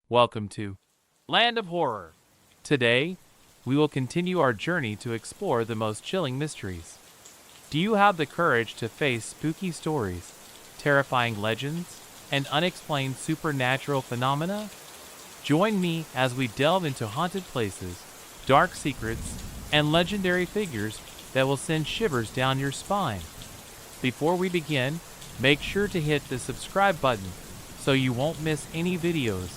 Welcome to Land of Horror. Today, we will continue our journey to explore the most chilling mysteries. Do you have the courage to face spooky stories, terrifying legends, and unexplained supernatural phenomena? Join me as we delve into haunted places, dark secrets, and legendary figures that will send shivers down your spine. Before we begin, make sure to hit the subscribe button so you won't miss any videos,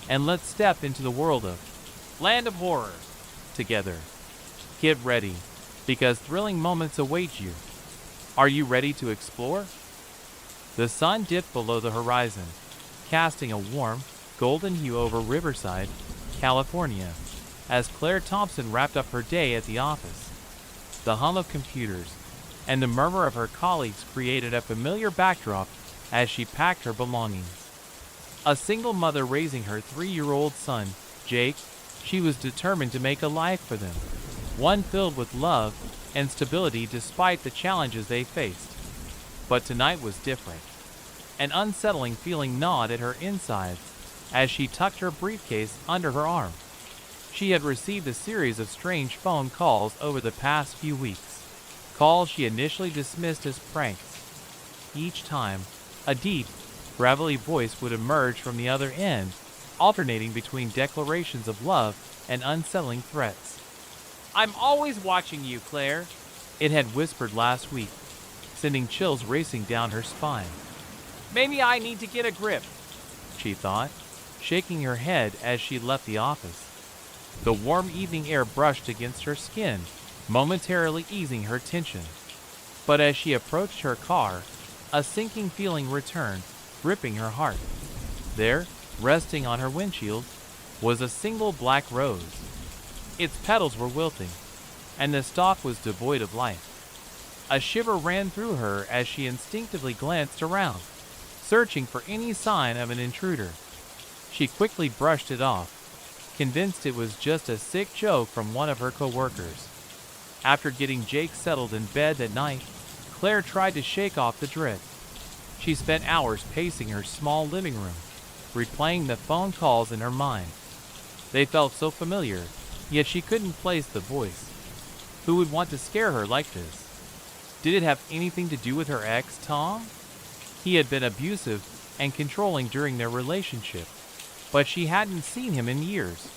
and let's step into the world of Land of Horror together. Get ready, because thrilling moments await you. Are you ready to explore? The sun dipped below the horizon, casting a warm, golden hue over Riverside, California, as Claire Thompson wrapped up her day at the office. The hum of computers and the murmur of her colleagues created a familiar backdrop as she packed her belongings. A single mother raising her 3-year-old son, Jake, she was determined to make a life for them, one filled with love and stability despite the challenges they faced. But tonight was different. An unsettling feeling gnawed at her insides as she tucked her briefcase under her arm. She had received a series of strange phone calls over the past few weeks, calls she initially dismissed as pranks. Each time, a deep, gravelly voice would emerge from the other end, alternating between declarations of love and unsettling threats. "I'm always watching you, Claire," it had whispered last week, sending chills racing down her spine. "Maybe I need to get a grip," she thought, shaking her head as she left the office. The warm evening air brushed against her skin, momentarily easing her tension. But as she approached her car, a sinking feeling returned, gripping her heart. There, resting on her windshield, was a single black rose. Its petals were wilting, and the stalk was devoid of life. A shiver ran through her as she instinctively glanced around, searching for any sign of an intruder. She quickly brushed it off, convinced it was just a sick joke from one of her coworkers. After getting Jake settled in bed that night, Claire tried to shake off the dread. She spent hours pacing her small living room, replaying the phone calls in her mind. They felt so familiar, yet she couldn't place the voice. Who would want to scare her like this? Did it have anything to do with her ex, Tom? He had been abusive and controlling during their relationship, but she hadn't seen him in years.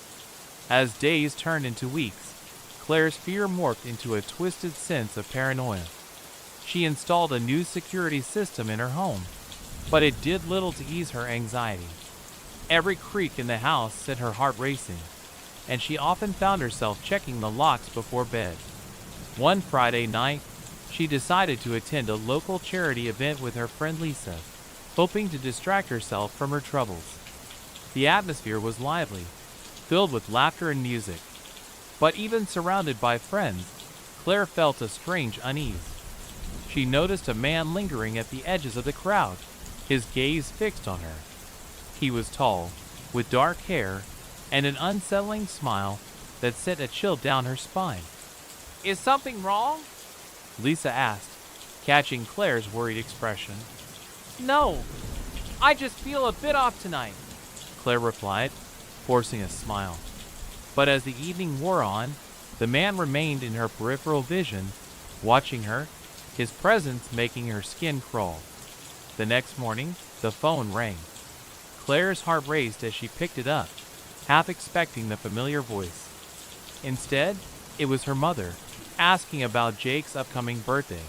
As days turned into weeks, Claire's fear morphed into a twisted sense of paranoia. She installed a new security system in her home, but it did little to ease her anxiety. Every creak in the house set her heart racing, and she often found herself checking the locks before bed. One Friday night, she decided to attend a local charity event with her friend Lisa, hoping to distract herself from her troubles. The atmosphere was lively, filled with laughter and music. But even surrounded by friends, Claire felt a strange unease. She noticed a man lingering at the edges of the crowd, his gaze fixed on her. He was tall, with dark hair, and an unsettling smile that sent a chill down her spine. "Is something wrong?" Lisa asked, catching Claire's worried expression. "No, I just feel a bit off tonight," Claire replied, forcing a smile. But as the evening wore on, the man remained in her peripheral vision, watching her, his presence making her skin crawl. The next morning, the phone rang. Claire's heart raced as she picked it up, half expecting the familiar voice. Instead, it was her mother, asking about Jake's upcoming birthday.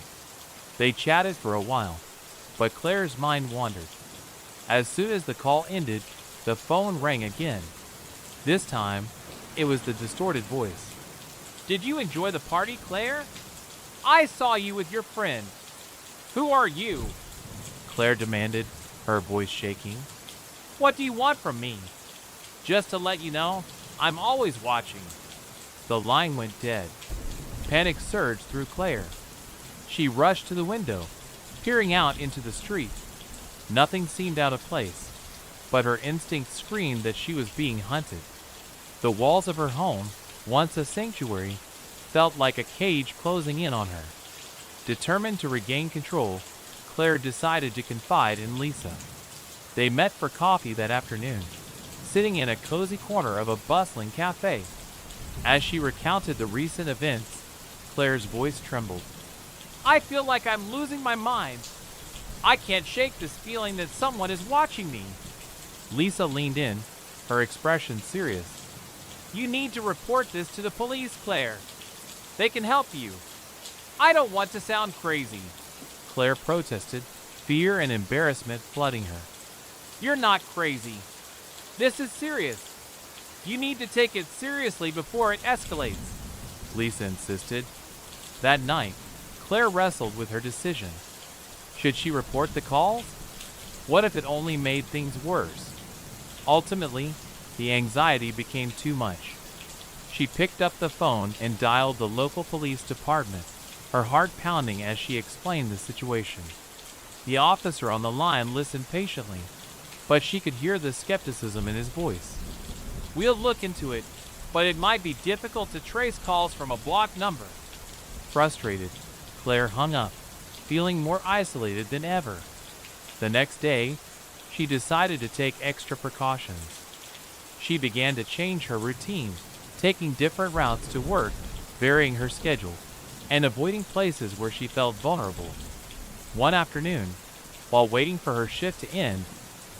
They chatted for a while, but Claire's mind wandered. As soon as the call ended, the phone rang again. This time, it was the distorted voice. "Did you enjoy the party, Claire? I saw you with your friend. Who are you?" Claire demanded, her voice shaking. "What do you want from me?" "Just to let you know, I'm always watching." The line went dead. Panic surged through Claire. She rushed to the window, peering out into the street. Nothing seemed out of place, but her instinct screamed that she was being hunted. The walls of her home, once a sanctuary, felt like a cage closing in on her. Determined to regain control, Claire decided to confide in Lisa. They met for coffee that afternoon, sitting in a cozy corner of a bustling cafe. As she recounted the recent events, Claire's voice trembled. I feel like I'm losing my mind. I can't shake this feeling that someone is watching me. Lisa leaned in, her expression serious. You need to report this to the police, Claire. They can help you. I don't want to sound crazy, Claire protested, fear and embarrassment flooding her. You're not crazy. This is serious. You need to take it seriously before it escalates, Lisa insisted. That night, Claire wrestled with her decision. Should she report the calls? What if it only made things worse? Ultimately, the anxiety became too much. She picked up the phone and dialed the local police department, her heart pounding as she explained the situation. The officer on the line listened patiently, but she could hear the skepticism in his voice. We'll look into it, but it might be difficult to trace calls from a blocked number. Frustrated, Claire hung up, feeling more isolated than ever. The next day, she decided to take extra precautions. She began to change her routine, taking different routes to work, varying her schedule, and avoiding places where she felt vulnerable. One afternoon, while waiting for her shift to end,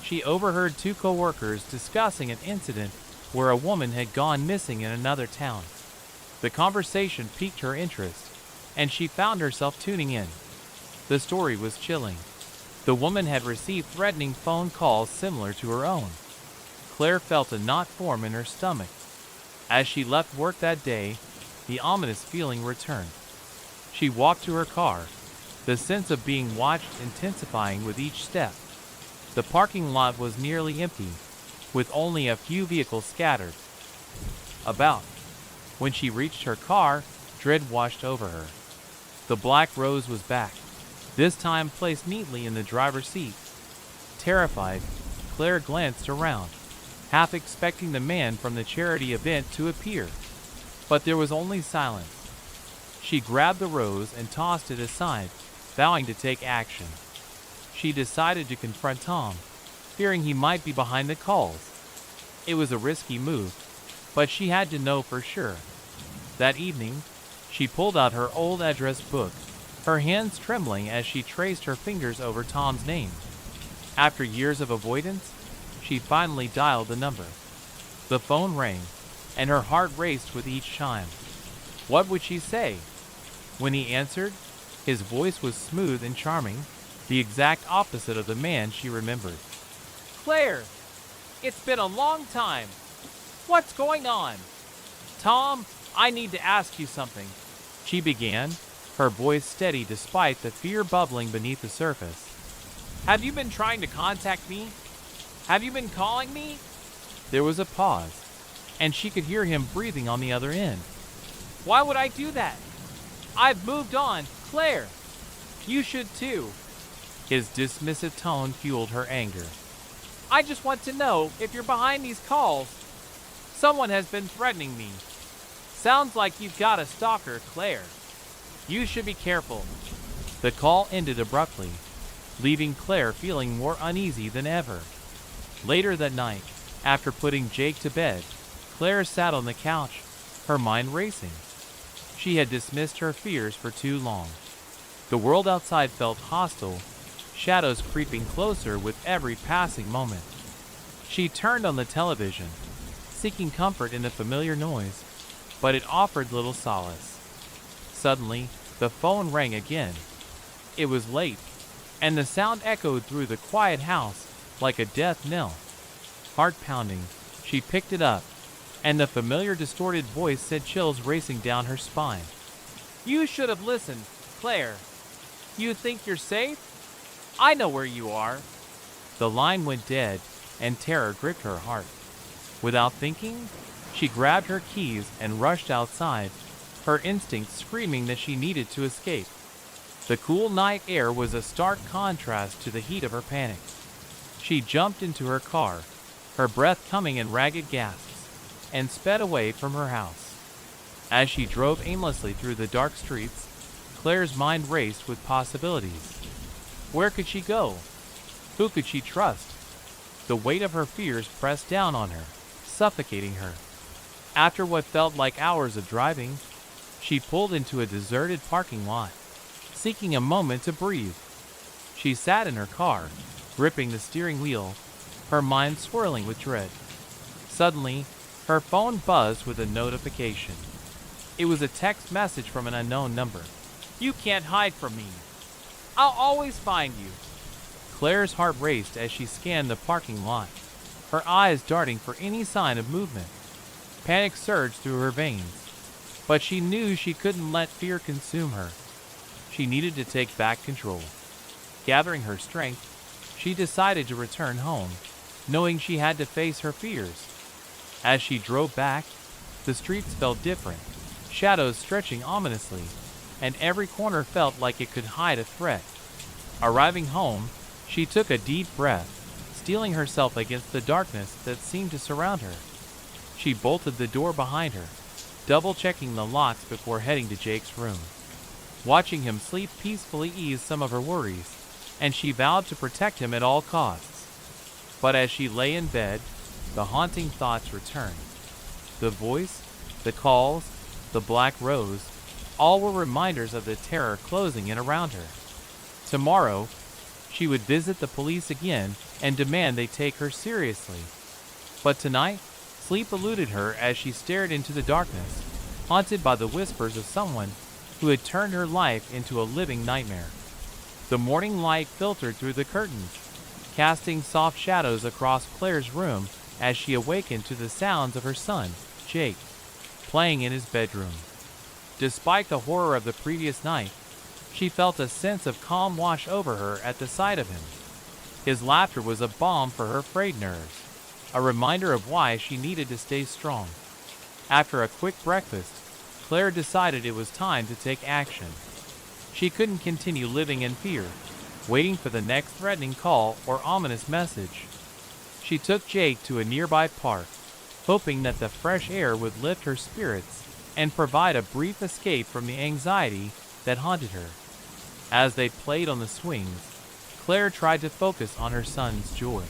she overheard two coworkers discussing an incident where a woman had gone missing in another town. The conversation piqued her interest, and she found herself tuning in. The story was chilling. The woman had received threatening phone calls similar to her own. Claire felt a knot form in her stomach. As she left work that day, the ominous feeling returned. She walked to her car, the sense of being watched intensifying with each step. The parking lot was nearly empty, with only a few vehicles scattered about. When she reached her car, dread washed over her. The black rose was back, this time placed neatly in the driver's seat. Terrified, Claire glanced around, half expecting the man from the charity event to appear. But there was only silence. She grabbed the rose and tossed it aside, vowing to take action. She decided to confront Tom, fearing he might be behind the calls. It was a risky move, but she had to know for sure. That evening, she pulled out her old address book, her hands trembling as she traced her fingers over Tom's name. After years of avoidance, she finally dialed the number. The phone rang, and her heart raced with each chime. What would she say? When he answered, his voice was smooth and charming, the exact opposite of the man she remembered. Claire, it's been a long time. What's going on? Tom, I need to ask you something, she began, her voice steady despite the fear bubbling beneath the surface. Have you been trying to contact me? Have you been calling me? There was a pause, and she could hear him breathing on the other end. Why would I do that? I've moved on, Claire. You should too. His dismissive tone fueled her anger. I just want to know if you're behind these calls. Someone has been threatening me. Sounds like you've got a stalker, Claire. You should be careful. The call ended abruptly, leaving Claire feeling more uneasy than ever. Later that night, after putting Jake to bed, Claire sat on the couch, her mind racing. She had dismissed her fears for too long. The world outside felt hostile, shadows creeping closer with every passing moment. She turned on the television, seeking comfort in the familiar noise, but it offered little solace. Suddenly, the phone rang again. It was late, and the sound echoed through the quiet house like a death knell. Heart pounding, she picked it up, and the familiar distorted voice sent chills racing down her spine. You should have listened, Claire. You think you're safe? I know where you are. The line went dead, and terror gripped her heart. Without thinking, she grabbed her keys and rushed outside, her instincts screaming that she needed to escape. The cool night air was a stark contrast to the heat of her panic. She jumped into her car, her breath coming in ragged gasps, and sped away from her house. As she drove aimlessly through the dark streets, Claire's mind raced with possibilities. Where could she go? Who could she trust? The weight of her fears pressed down on her, suffocating her. After what felt like hours of driving, she pulled into a deserted parking lot, seeking a moment to breathe. She sat in her car, gripping the steering wheel, her mind swirling with dread. Suddenly, her phone buzzed with a notification. It was a text message from an unknown number. "You can't hide from me. I'll always find you." Claire's heart raced as she scanned the parking lot, her eyes darting for any sign of movement. Panic surged through her veins, but she knew she couldn't let fear consume her. She needed to take back control. Gathering her strength, she decided to return home, knowing she had to face her fears. As she drove back, the streets felt different, shadows stretching ominously, and every corner felt like it could hide a threat. Arriving home, she took a deep breath, steeling herself against the darkness that seemed to surround her. She bolted the door behind her, double-checking the locks before heading to Jake's room. Watching him sleep peacefully eased some of her worries, and she vowed to protect him at all costs. But as she lay in bed, the haunting thoughts returned. The voice, the calls, the black rose, all were reminders of the terror closing in around her. Tomorrow, she would visit the police again and demand they take her seriously. But tonight, sleep eluded her as she stared into the darkness, haunted by the whispers of someone who had turned her life into a living nightmare. The morning light filtered through the curtains, casting soft shadows across Claire's room as she awakened to the sounds of her son, Jake, playing in his bedroom. Despite the horror of the previous night, she felt a sense of calm wash over her at the sight of him. His laughter was a balm for her frayed nerves, a reminder of why she needed to stay strong. After a quick breakfast, Claire decided it was time to take action. She couldn't continue living in fear, waiting for the next threatening call or ominous message. She took Jake to a nearby park, hoping that the fresh air would lift her spirits and provide a brief escape from the anxiety that haunted her. As they played on the swings, Claire tried to focus on her son's joy.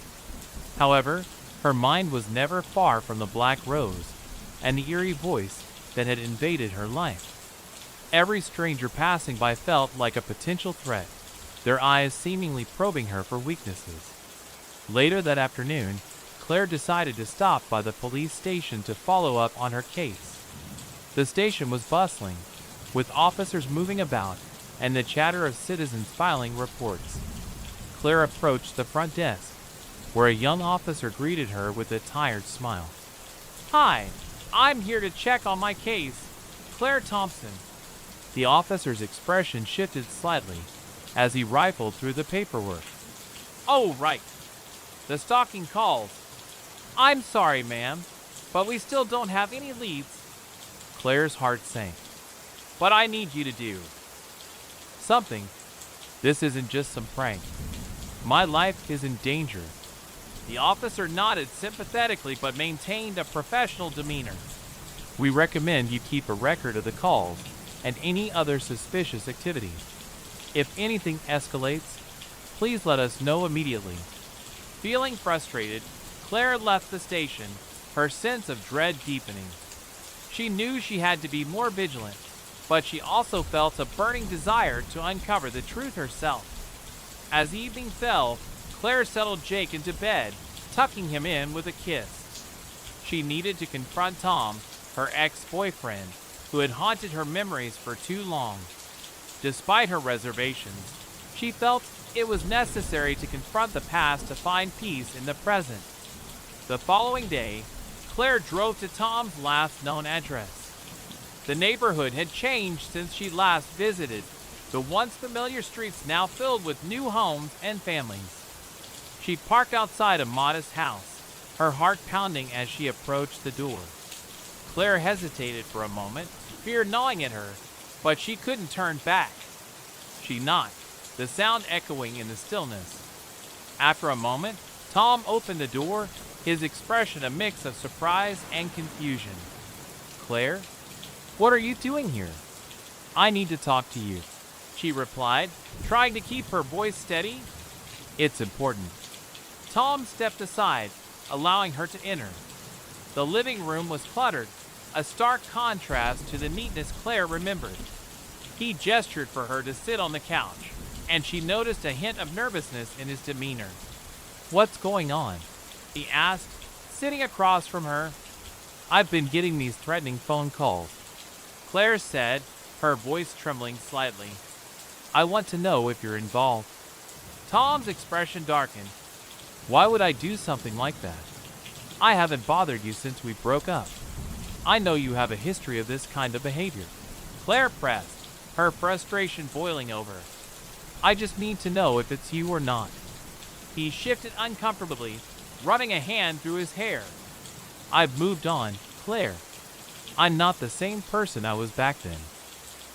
However, her mind was never far from the black rose and the eerie voice that had invaded her life. Every stranger passing by felt like a potential threat, their eyes seemingly probing her for weaknesses. Later that afternoon, Claire decided to stop by the police station to follow up on her case. The station was bustling, with officers moving about and the chatter of citizens filing reports. Claire approached the front desk, where a young officer greeted her with a tired smile. "Hi, I'm here to check on my case, Claire Thompson." The officer's expression shifted slightly as he rifled through the paperwork. "Oh, right. The stalking calls. I'm sorry, ma'am, but we still don't have any leads." Claire's heart sank. "But I need you to do something. This isn't just some prank. My life is in danger." The officer nodded sympathetically but maintained a professional demeanor. "We recommend you keep a record of the calls and any other suspicious activity. If anything escalates, please let us know immediately." Feeling frustrated, Claire left the station, her sense of dread deepening. She knew she had to be more vigilant, but she also felt a burning desire to uncover the truth herself. As evening fell, Claire settled Jake into bed, tucking him in with a kiss. She needed to confront Tom, her ex-boyfriend, who had haunted her memories for too long. Despite her reservations, she felt it was necessary to confront the past to find peace in the present. The following day, Claire drove to Tom's last known address. The neighborhood had changed since she last visited, the once familiar streets now filled with new homes and families. She parked outside a modest house, her heart pounding as she approached the door. Claire hesitated for a moment, fear gnawing at her, but she couldn't turn back. She knocked, the sound echoing in the stillness. After a moment, Tom opened the door, his expression a mix of surprise and confusion. "Claire, what are you doing here?" "I need to talk to you," she replied, trying to keep her voice steady. "It's important." Tom stepped aside, allowing her to enter. The living room was cluttered, a stark contrast to the neatness Claire remembered. He gestured for her to sit on the couch, and she noticed a hint of nervousness in his demeanor. "What's going on?" he asked, sitting across from her. "I've been getting these threatening phone calls," Claire said, her voice trembling slightly. "I want to know if you're involved." Tom's expression darkened. "Why would I do something like that? I haven't bothered you since we broke up. I know you have a history of this kind of behavior," Claire pressed, her frustration boiling over. "I just need to know if it's you or not." He shifted uncomfortably, running a hand through his hair. "I've moved on, Claire. I'm not the same person I was back then."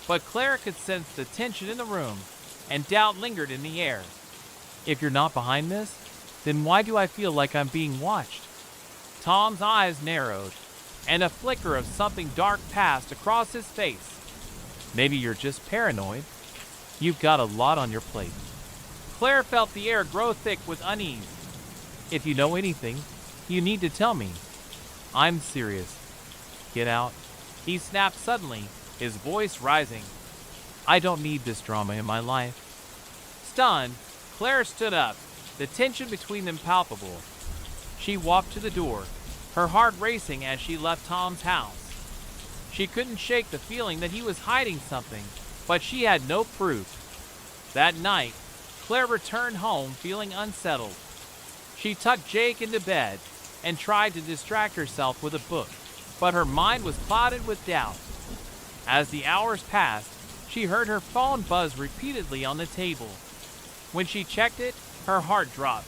But Claire could sense the tension in the room, and doubt lingered in the air. "If you're not behind this, then why do I feel like I'm being watched?" Tom's eyes narrowed, and a flicker of something dark passed across his face. "Maybe you're just paranoid. You've got a lot on your plate." Claire felt the air grow thick with unease. "If you know anything, you need to tell me. I'm serious. Get out," he snapped suddenly, his voice rising. "I don't need this drama in my life." Stunned, Claire stood up, the tension between them palpable. She walked to the door, her heart racing as she left Tom's house. She couldn't shake the feeling that he was hiding something, but she had no proof. That night, Claire returned home feeling unsettled. She tucked Jake into bed and tried to distract herself with a book, but her mind was clouded with doubt. As the hours passed, she heard her phone buzz repeatedly on the table. When she checked it, her heart dropped.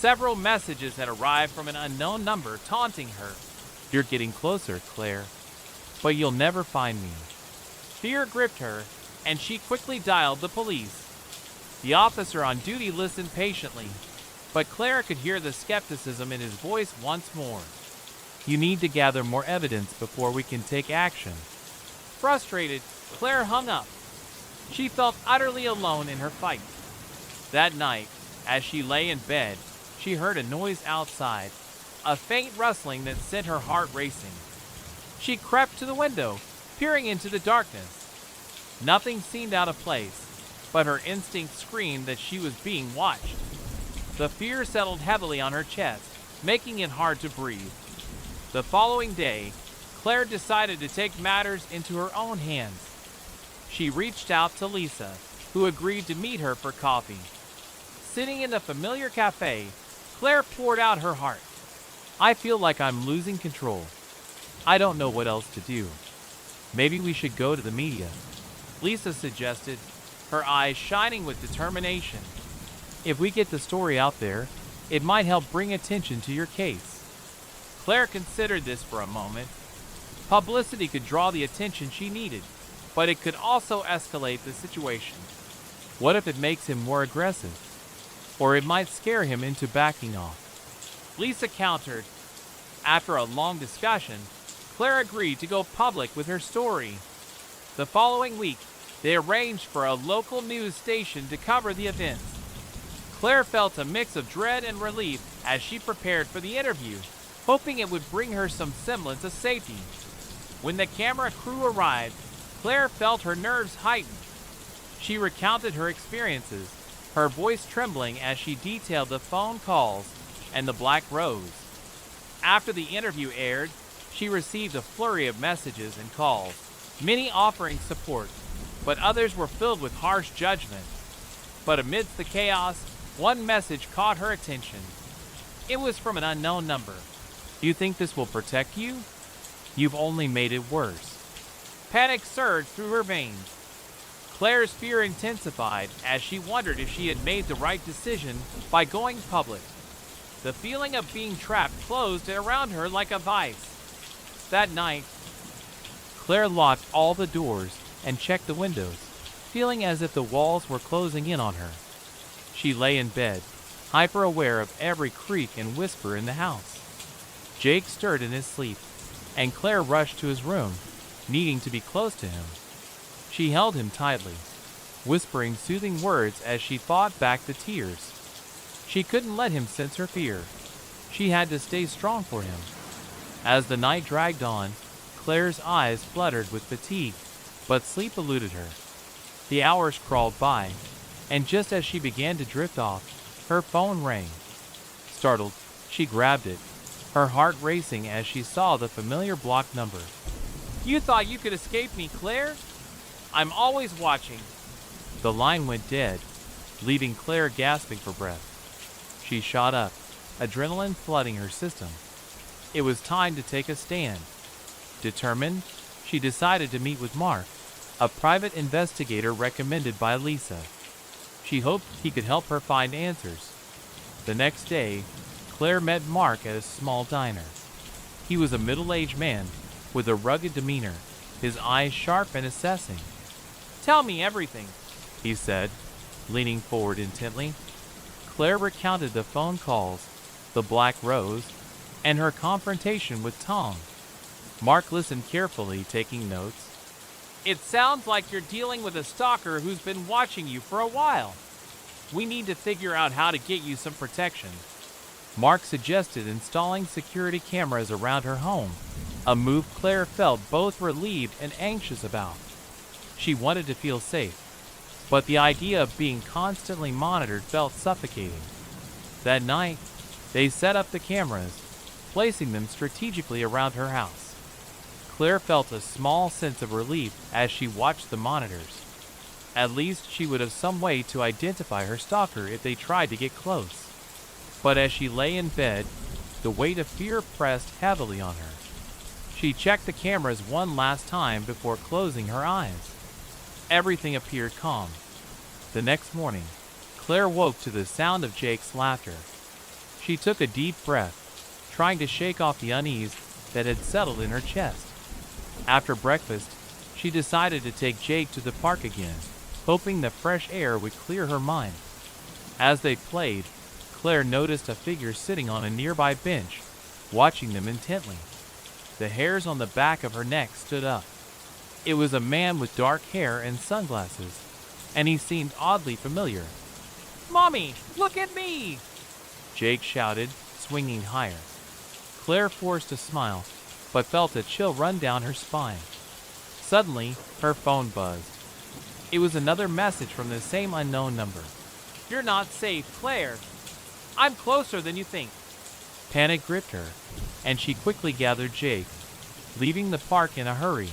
Several messages had arrived from an unknown number taunting her. "You're getting closer, Claire, but you'll never find me." Fear gripped her, and she quickly dialed the police. The officer on duty listened patiently, but Claire could hear the skepticism in his voice once more. "You need to gather more evidence before we can take action." Frustrated, Claire hung up. She felt utterly alone in her fight. That night, as she lay in bed, she heard a noise outside, a faint rustling that sent her heart racing. She crept to the window, peering into the darkness. Nothing seemed out of place, but her instinct screamed that she was being watched. The fear settled heavily on her chest, making it hard to breathe. The following day, Claire decided to take matters into her own hands. She reached out to Lisa, who agreed to meet her for coffee. Sitting in the familiar cafe, Claire poured out her heart. "I feel like I'm losing control. I don't know what else to do. Maybe we should go to the media," Lisa suggested, her eyes shining with determination. "If we get the story out there, it might help bring attention to your case." Claire considered this for a moment. Publicity could draw the attention she needed, but it could also escalate the situation. What if it makes him more aggressive? Or it might scare him into backing off. Lisa countered. After a long discussion, Claire agreed to go public with her story. The following week, they arranged for a local news station to cover the events. Claire felt a mix of dread and relief as she prepared for the interview, hoping it would bring her some semblance of safety. When the camera crew arrived, Claire felt her nerves heighten. She recounted her experiences, her voice trembling as she detailed the phone calls and the black rose. After the interview aired, she received a flurry of messages and calls, many offering support, but others were filled with harsh judgment. But amidst the chaos, one message caught her attention. It was from an unknown number. "Do you think this will protect you? You've only made it worse." Panic surged through her veins. Claire's fear intensified as she wondered if she had made the right decision by going public. The feeling of being trapped closed around her like a vice. That night, Claire locked all the doors and checked the windows, feeling as if the walls were closing in on her. She lay in bed, hyper-aware of every creak and whisper in the house. Jake stirred in his sleep, and Claire rushed to his room, needing to be close to him. She held him tightly, whispering soothing words as she fought back the tears. She couldn't let him sense her fear. She had to stay strong for him. As the night dragged on, Claire's eyes fluttered with fatigue, but sleep eluded her. The hours crawled by, and just as she began to drift off, her phone rang. Startled, she grabbed it, her heart racing as she saw the familiar blocked number. "You thought you could escape me, Claire? I'm always watching." The line went dead, leaving Claire gasping for breath. She shot up, adrenaline flooding her system. It was time to take a stand. Determined, she decided to meet with Mark, a private investigator recommended by Lisa. She hoped he could help her find answers. The next day, Claire met Mark at a small diner. He was a middle-aged man with a rugged demeanor, his eyes sharp and assessing. "Tell me everything," he said, leaning forward intently. Claire recounted the phone calls, the black rose, and her confrontation with Tom. Mark listened carefully, taking notes. "It sounds like you're dealing with a stalker who's been watching you for a while. We need to figure out how to get you some protection." Mark suggested installing security cameras around her home, a move Claire felt both relieved and anxious about. She wanted to feel safe, but the idea of being constantly monitored felt suffocating. That night, they set up the cameras, placing them strategically around her house. Claire felt a small sense of relief as she watched the monitors. At least she would have some way to identify her stalker if they tried to get close. But as she lay in bed, the weight of fear pressed heavily on her. She checked the cameras one last time before closing her eyes. Everything appeared calm. The next morning, Claire woke to the sound of Jake's laughter. She took a deep breath, trying to shake off the unease that had settled in her chest. After breakfast, she decided to take Jake to the park again, hoping the fresh air would clear her mind. As they played, Claire noticed a figure sitting on a nearby bench, watching them intently. The hairs on the back of her neck stood up. It was a man with dark hair and sunglasses, and he seemed oddly familiar. "Mommy, look at me!" Jake shouted, swinging higher. Claire forced a smile, but felt a chill run down her spine. Suddenly, her phone buzzed. It was another message from the same unknown number. "You're not safe, Claire. I'm closer than you think." Panic gripped her, and she quickly gathered Jake, leaving the park in a hurry.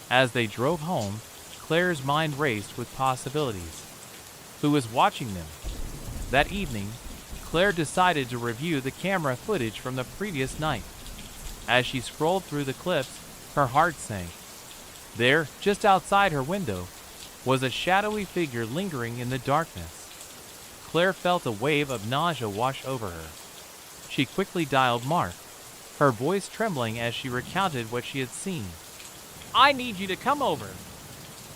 As they drove home, Claire's mind raced with possibilities. Who was watching them? That evening, Claire decided to review the camera footage from the previous night. As she scrolled through the clips, her heart sank. There, just outside her window, was a shadowy figure lingering in the darkness. Claire felt a wave of nausea wash over her. She quickly dialed Mark, her voice trembling as she recounted what she had seen. "I need you to come over.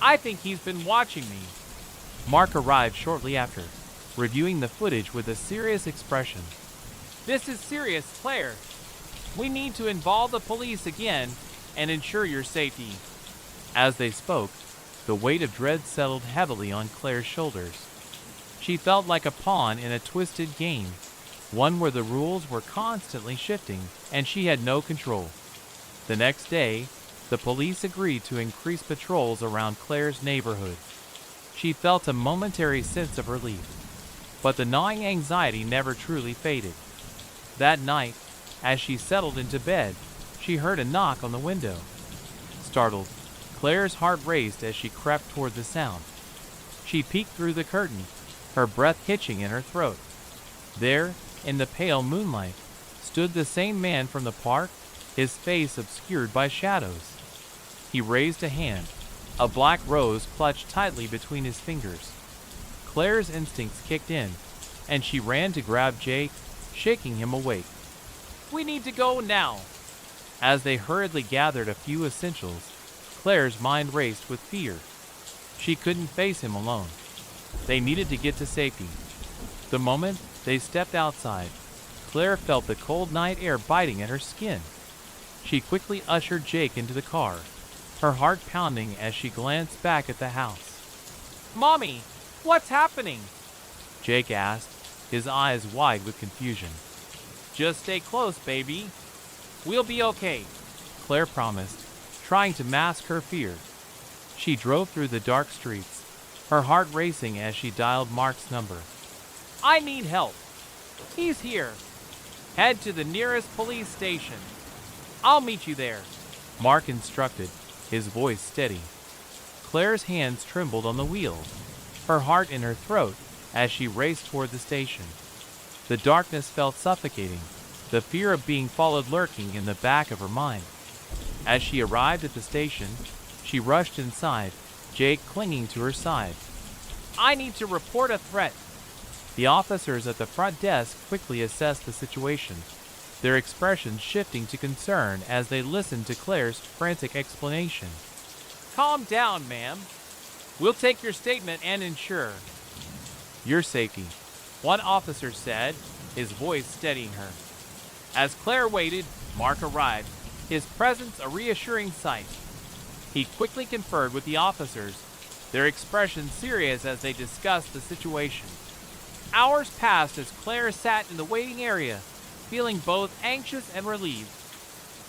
I think he's been watching me." Mark arrived shortly after, reviewing the footage with a serious expression. "This is serious, Claire. We need to involve the police again and ensure your safety." As they spoke, the weight of dread settled heavily on Claire's shoulders. She felt like a pawn in a twisted game, one where the rules were constantly shifting and she had no control. The next day, the police agreed to increase patrols around Claire's neighborhood. She felt a momentary sense of relief, but the gnawing anxiety never truly faded. That night, as she settled into bed, she heard a knock on the window. Startled, Claire's heart raced as she crept toward the sound. She peeked through the curtain, her breath hitching in her throat. There, in the pale moonlight, stood the same man from the park, his face obscured by shadows. He raised a hand, a black rose clutched tightly between his fingers. Claire's instincts kicked in, and she ran to grab Jake, shaking him awake. "We need to go now." As they hurriedly gathered a few essentials, Claire's mind raced with fear. She couldn't face him alone. They needed to get to safety. The moment they stepped outside, Claire felt the cold night air biting at her skin. She quickly ushered Jake into the car, her heart pounding as she glanced back at the house. "Mommy, what's happening?" Jake asked, his eyes wide with confusion. "Just stay close, baby. We'll be okay," Claire promised, trying to mask her fear. She drove through the dark streets, her heart racing as she dialed Mark's number. "I need help. He's here. Head to the nearest police station. I'll meet you there," Mark instructed, his voice steady. Claire's hands trembled on the wheel, her heart in her throat as she raced toward the station. The darkness felt suffocating, the fear of being followed lurking in the back of her mind. As she arrived at the station, she rushed inside, Jake clinging to her side. "I need to report a threat." The officers at the front desk quickly assessed the situation, their expressions shifting to concern as they listened to Claire's frantic explanation. "Calm down, ma'am. We'll take your statement and ensure your safety," one officer said, his voice steadying her. As Claire waited, Mark arrived, his presence a reassuring sight. He quickly conferred with the officers, their expressions serious as they discussed the situation. Hours passed as Claire sat in the waiting area, feeling both anxious and relieved.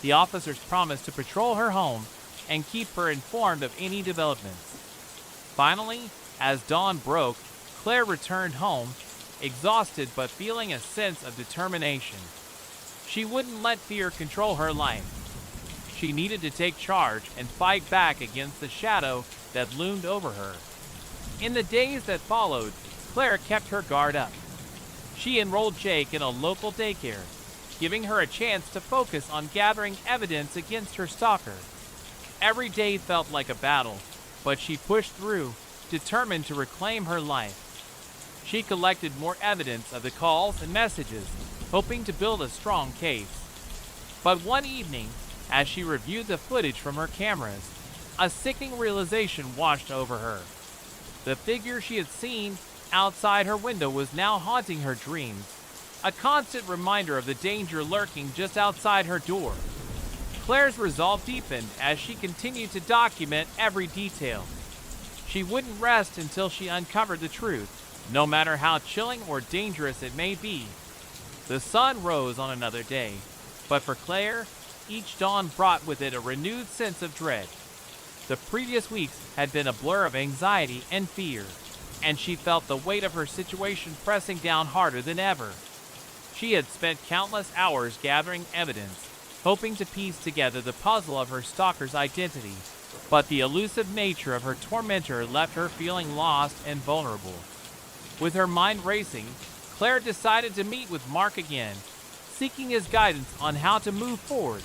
The officers promised to patrol her home and keep her informed of any developments. Finally, as dawn broke, Claire returned home, exhausted but feeling a sense of determination. She wouldn't let fear control her life. She needed to take charge and fight back against the shadow that loomed over her. In the days that followed, Claire kept her guard up. She enrolled Jake in a local daycare, giving her a chance to focus on gathering evidence against her stalker. Every day felt like a battle, but she pushed through, determined to reclaim her life. She collected more evidence of the calls and messages, hoping to build a strong case. But one evening, as she reviewed the footage from her cameras, a sickening realization washed over her. The figure she had seen outside her window was now haunting her dreams, a constant reminder of the danger lurking just outside her door. Claire's resolve deepened as she continued to document every detail. She wouldn't rest until she uncovered the truth, no matter how chilling or dangerous it may be. The sun rose on another day, but for Claire, each dawn brought with it a renewed sense of dread. The previous weeks had been a blur of anxiety and fear, and she felt the weight of her situation pressing down harder than ever. She had spent countless hours gathering evidence, hoping to piece together the puzzle of her stalker's identity, but the elusive nature of her tormentor left her feeling lost and vulnerable. With her mind racing, Claire decided to meet with Mark again, seeking his guidance on how to move forward.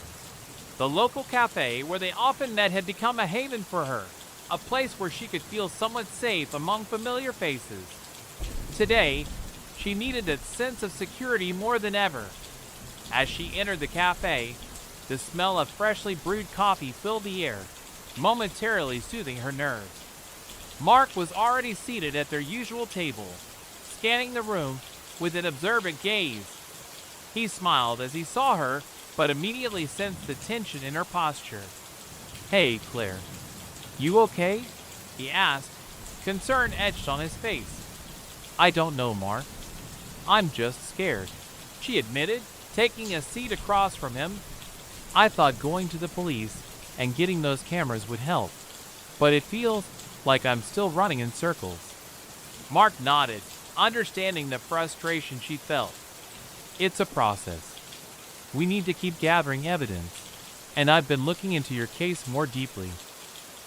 The local cafe where they often met had become a haven for her, a place where she could feel somewhat safe among familiar faces. Today, she needed that sense of security more than ever. As she entered the cafe, the smell of freshly brewed coffee filled the air, momentarily soothing her nerves. Mark was already seated at their usual table, scanning the room with an observant gaze. He smiled as he saw her, but immediately sensed the tension in her posture. "Hey, Claire, you okay?" he asked, concern etched on his face. "I don't know, Mark. I'm just scared," she admitted, taking a seat across from him. "I thought going to the police and getting those cameras would help, but it feels like I'm still running in circles." Mark nodded, understanding the frustration she felt. "It's a process. We need to keep gathering evidence, and I've been looking into your case more deeply.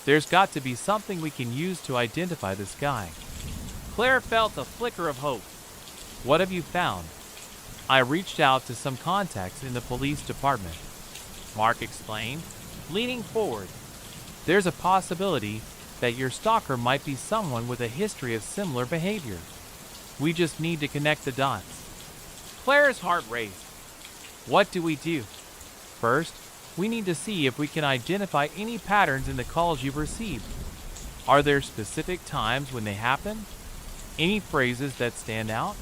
There's got to be something we can use to identify this guy." Claire felt a flicker of hope. "What have you found?" "I reached out to some contacts in the police department," Mark explained, leaning forward. "There's a possibility that your stalker might be someone with a history of similar behavior. We just need to connect the dots." Claire's heart raced. What do we do? First, we need to see if we can identify any patterns in the calls you've received. Are there specific times when they happen? Any phrases that stand out?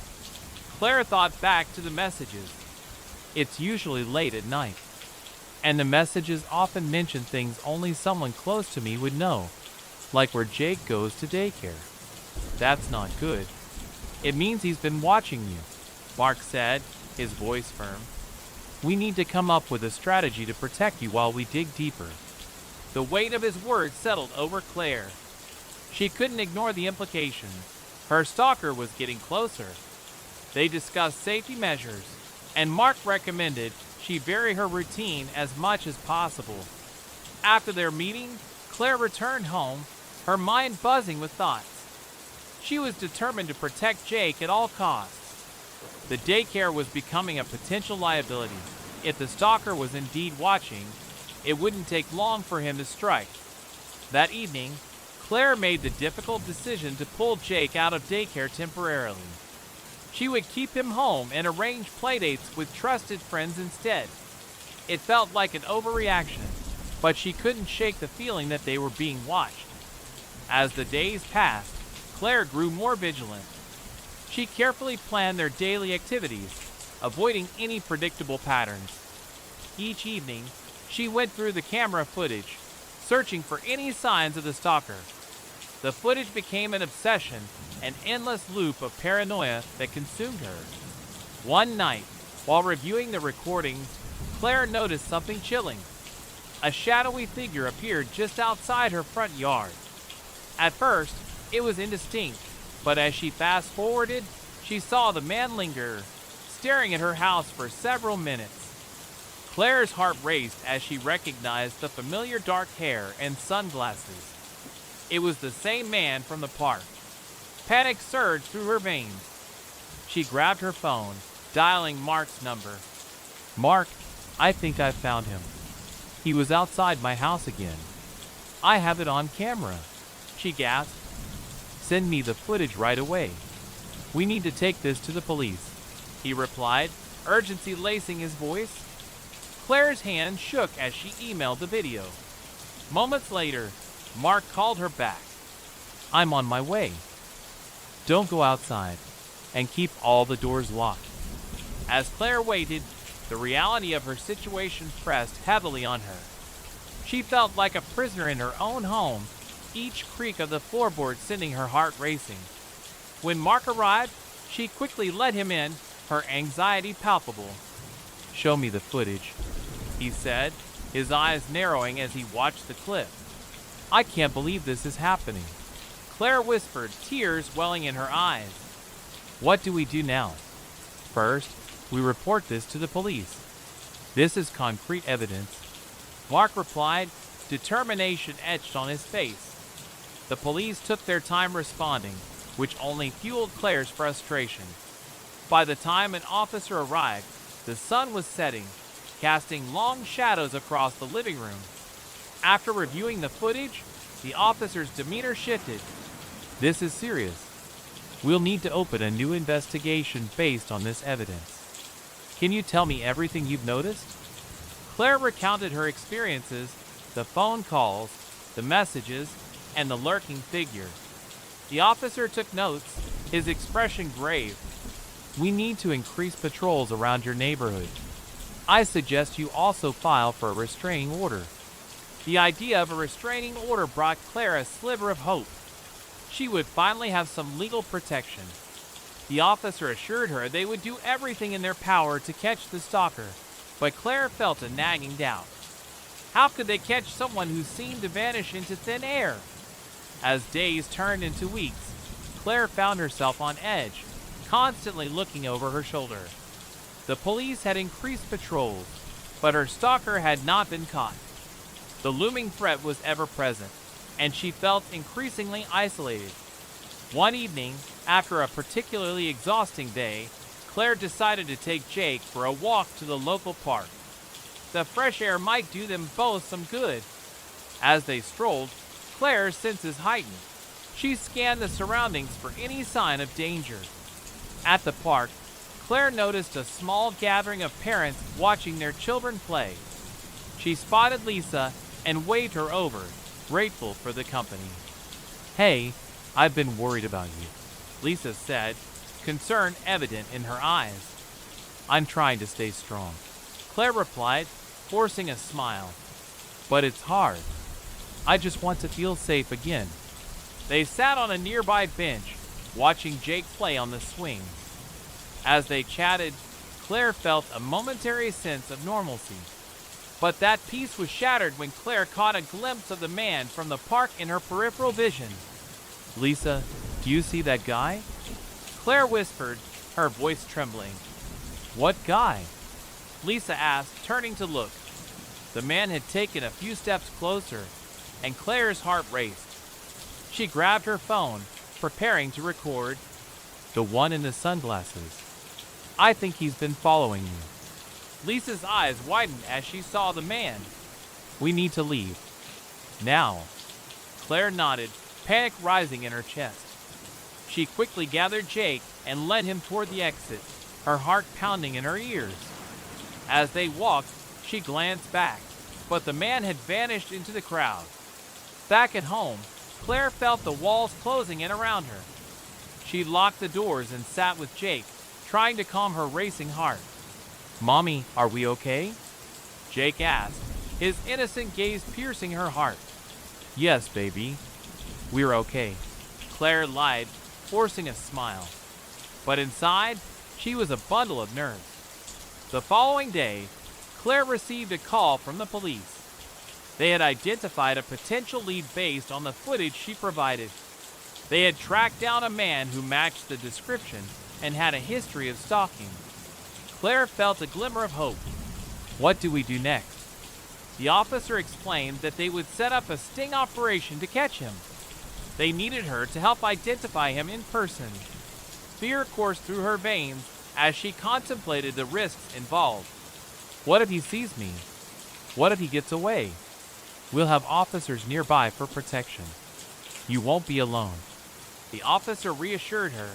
Claire thought back to the messages. It's usually late at night, and the messages often mention things only someone close to me would know, like where Jake goes to daycare. That's not good. It means he's been watching you. Mark said, his voice firm. "We need to come up with a strategy to protect you while we dig deeper." The weight of his words settled over Claire. She couldn't ignore the implications. Her stalker was getting closer. They discussed safety measures, and Mark recommended she vary her routine as much as possible. After their meeting, Claire returned home, her mind buzzing with thoughts. She was determined to protect Jake at all costs. The daycare was becoming a potential liability. If the stalker was indeed watching, it wouldn't take long for him to strike. That evening, Claire made the difficult decision to pull Jake out of daycare temporarily. She would keep him home and arrange playdates with trusted friends instead. It felt like an overreaction, but she couldn't shake the feeling that they were being watched. As the days passed, Claire grew more vigilant. She carefully planned their daily activities, avoiding any predictable patterns. Each evening, she went through the camera footage, searching for any signs of the stalker. The footage became an obsession, an endless loop of paranoia that consumed her. One night, while reviewing the recordings, Claire noticed something chilling. A shadowy figure appeared just outside her front yard. At first, it was indistinct, but as she fast-forwarded, she saw the man linger, staring at her house for several minutes. Claire's heart raced as she recognized the familiar dark hair and sunglasses. It was the same man from the park. Panic surged through her veins. She grabbed her phone, dialing Mark's number. "Mark, I think I found him. He was outside my house again. I have it on camera," she gasped. "Send me the footage right away. We need to take this to the police," he replied, urgency lacing his voice. Claire's hand shook as she emailed the video. Moments later, Mark called her back. "I'm on my way. Don't go outside, and keep all the doors locked." As Claire waited, the reality of her situation pressed heavily on her. She felt like a prisoner in her own home, each creak of the floorboard sending her heart racing. When Mark arrived, she quickly let him in, her anxiety palpable. "Show me the footage," he said, his eyes narrowing as he watched the clip. "I can't believe this is happening," Claire whispered, tears welling in her eyes. "What do we do now?" "First, we report this to the police. This is concrete evidence," Mark replied, determination etched on his face. The police took their time responding, which only fueled Claire's frustration. By the time an officer arrived, the sun was setting, casting long shadows across the living room. After reviewing the footage, the officer's demeanor shifted. "This is serious. We'll need to open a new investigation based on this evidence. Can you tell me everything you've noticed?" Claire recounted her experiences, the phone calls, the messages, and the lurking figure. The officer took notes, his expression grave. "We need to increase patrols around your neighborhood. I suggest you also file for a restraining order." The idea of a restraining order brought Claire a sliver of hope. She would finally have some legal protection. The officer assured her they would do everything in their power to catch the stalker, but Claire felt a nagging doubt. How could they catch someone who seemed to vanish into thin air? As days turned into weeks, Claire found herself on edge, constantly looking over her shoulder. The police had increased patrols, but her stalker had not been caught. The looming threat was ever present, and she felt increasingly isolated. One evening, after a particularly exhausting day, Claire decided to take Jake for a walk to the local park. The fresh air might do them both some good. As they strolled, Claire's senses heightened. She scanned the surroundings for any sign of danger. At the park, Claire noticed a small gathering of parents watching their children play. She spotted Lisa and waved her over, grateful for the company. "Hey, I've been worried about you," Lisa said, concern evident in her eyes. "I'm trying to stay strong," Claire replied, forcing a smile. "But it's hard. I just want to feel safe again." They sat on a nearby bench, watching Jake play on the swing. As they chatted, Claire felt a momentary sense of normalcy. But that peace was shattered when Claire caught a glimpse of the man from the park in her peripheral vision. "Lisa, do you see that guy?" Claire whispered, her voice trembling. "What guy?" Lisa asked, turning to look. The man had taken a few steps closer, and Claire's heart raced. She grabbed her phone, preparing to record. "The one in the sunglasses. I think he's been following you." Lisa's eyes widened as she saw the man. "We need to leave. Now." Claire nodded, panic rising in her chest. She quickly gathered Jake and led him toward the exit, her heart pounding in her ears. As they walked, she glanced back, but the man had vanished into the crowd. Back at home, Claire felt the walls closing in around her. She locked the doors and sat with Jake, trying to calm her racing heart. "Mommy, are we okay?" Jake asked, his innocent gaze piercing her heart. "Yes, baby. We're okay," Claire lied, forcing a smile. But inside, she was a bundle of nerves. The following day, Claire received a call from the police. They had identified a potential lead based on the footage she provided. They had tracked down a man who matched the description and had a history of stalking. Claire felt a glimmer of hope. What do we do next? The officer explained that they would set up a sting operation to catch him. They needed her to help identify him in person. Fear coursed through her veins as she contemplated the risks involved. What if he sees me? What if he gets away? We'll have officers nearby for protection. You won't be alone. The officer reassured her.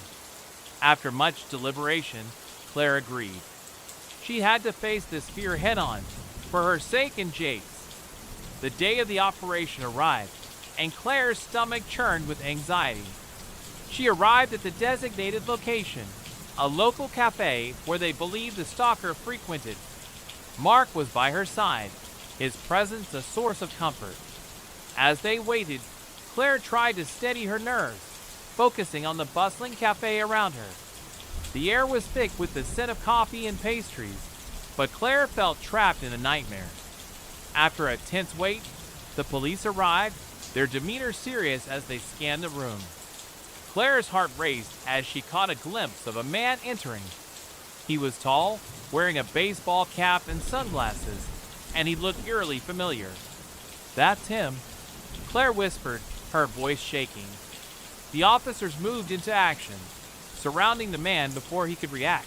After much deliberation, Claire agreed. She had to face this fear head-on, for her sake and Jake's. The day of the operation arrived, and Claire's stomach churned with anxiety. She arrived at the designated location, a local cafe where they believed the stalker frequented. Mark was by her side, his presence a source of comfort. As they waited, Claire tried to steady her nerves, focusing on the bustling cafe around her. The air was thick with the scent of coffee and pastries, but Claire felt trapped in a nightmare. After a tense wait, the police arrived, their demeanor serious as they scanned the room. Claire's heart raced as she caught a glimpse of a man entering. He was tall, wearing a baseball cap and sunglasses, and he looked eerily familiar. "That's him," Claire whispered, her voice shaking. The officers moved into action, surrounding the man before he could react.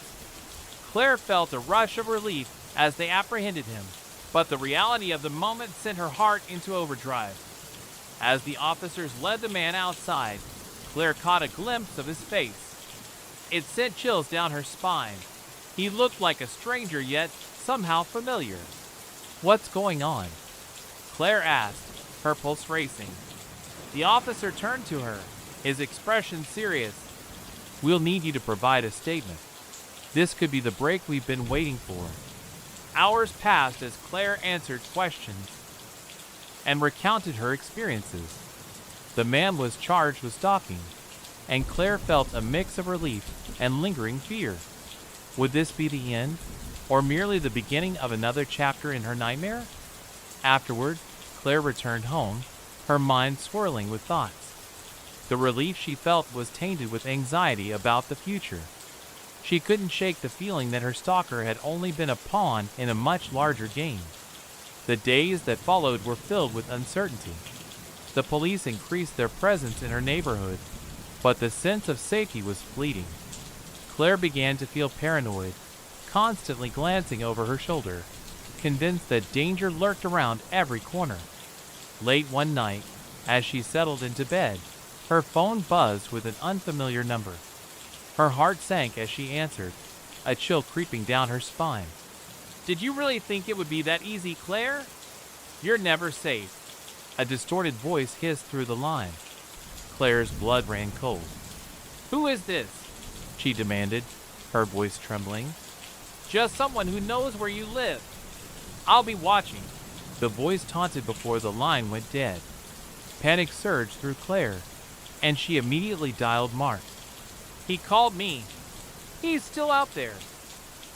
Claire felt a rush of relief as they apprehended him, but the reality of the moment sent her heart into overdrive. As the officers led the man outside, Claire caught a glimpse of his face. It sent chills down her spine. He looked like a stranger, yet somehow familiar. "What's going on?" Claire asked, her pulse racing. The officer turned to her, his expression serious. "We'll need you to provide a statement. This could be the break we've been waiting for." Hours passed as Claire answered questions and recounted her experiences. The man was charged with stalking, and Claire felt a mix of relief and lingering fear. Would this be the end, or merely the beginning of another chapter in her nightmare? Afterward, Claire returned home, her mind swirling with thoughts. The relief she felt was tainted with anxiety about the future. She couldn't shake the feeling that her stalker had only been a pawn in a much larger game. The days that followed were filled with uncertainty. The police increased their presence in her neighborhood, but the sense of safety was fleeting. Claire began to feel paranoid, constantly glancing over her shoulder, convinced that danger lurked around every corner. Late one night, as she settled into bed, her phone buzzed with an unfamiliar number. Her heart sank as she answered, a chill creeping down her spine. "Did you really think it would be that easy, Claire? You're never safe." A distorted voice hissed through the line. Claire's blood ran cold. "Who is this?" she demanded, her voice trembling. "Just someone who knows where you live. I'll be watching." The voice taunted before the line went dead. Panic surged through Claire, and she immediately dialed Mark. "He called me." He's still out there.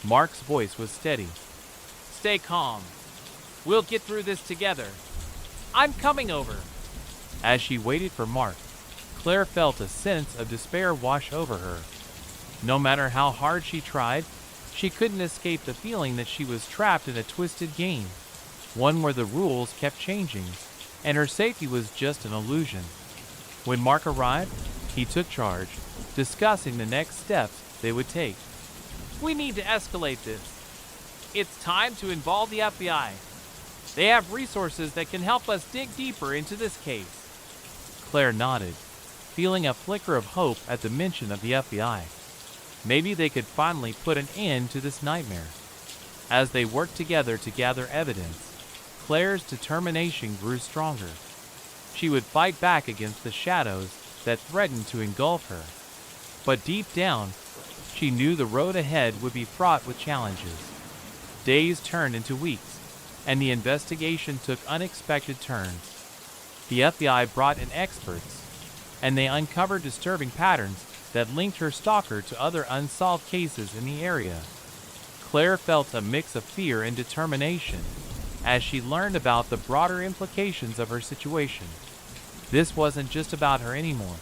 Mark's voice was steady. Stay calm. We'll get through this together. I'm coming over. As she waited for Mark, Claire felt a sense of despair wash over her. No matter how hard she tried, she couldn't escape the feeling that she was trapped in a twisted game, one where the rules kept changing, and her safety was just an illusion. When Mark arrived, he took charge, discussing the next steps they would take. We need to escalate this. It's time to involve the FBI. They have resources that can help us dig deeper into this case. Claire nodded, feeling a flicker of hope at the mention of the FBI. Maybe they could finally put an end to this nightmare. As they worked together to gather evidence, Claire's determination grew stronger. She would fight back against the shadows that threatened to engulf her. But deep down, she knew the road ahead would be fraught with challenges. Days turned into weeks, and the investigation took unexpected turns. The FBI brought in experts, and they uncovered disturbing patterns that linked her stalker to other unsolved cases in the area. Claire felt a mix of fear and determination as she learned about the broader implications of her situation. This wasn't just about her anymore.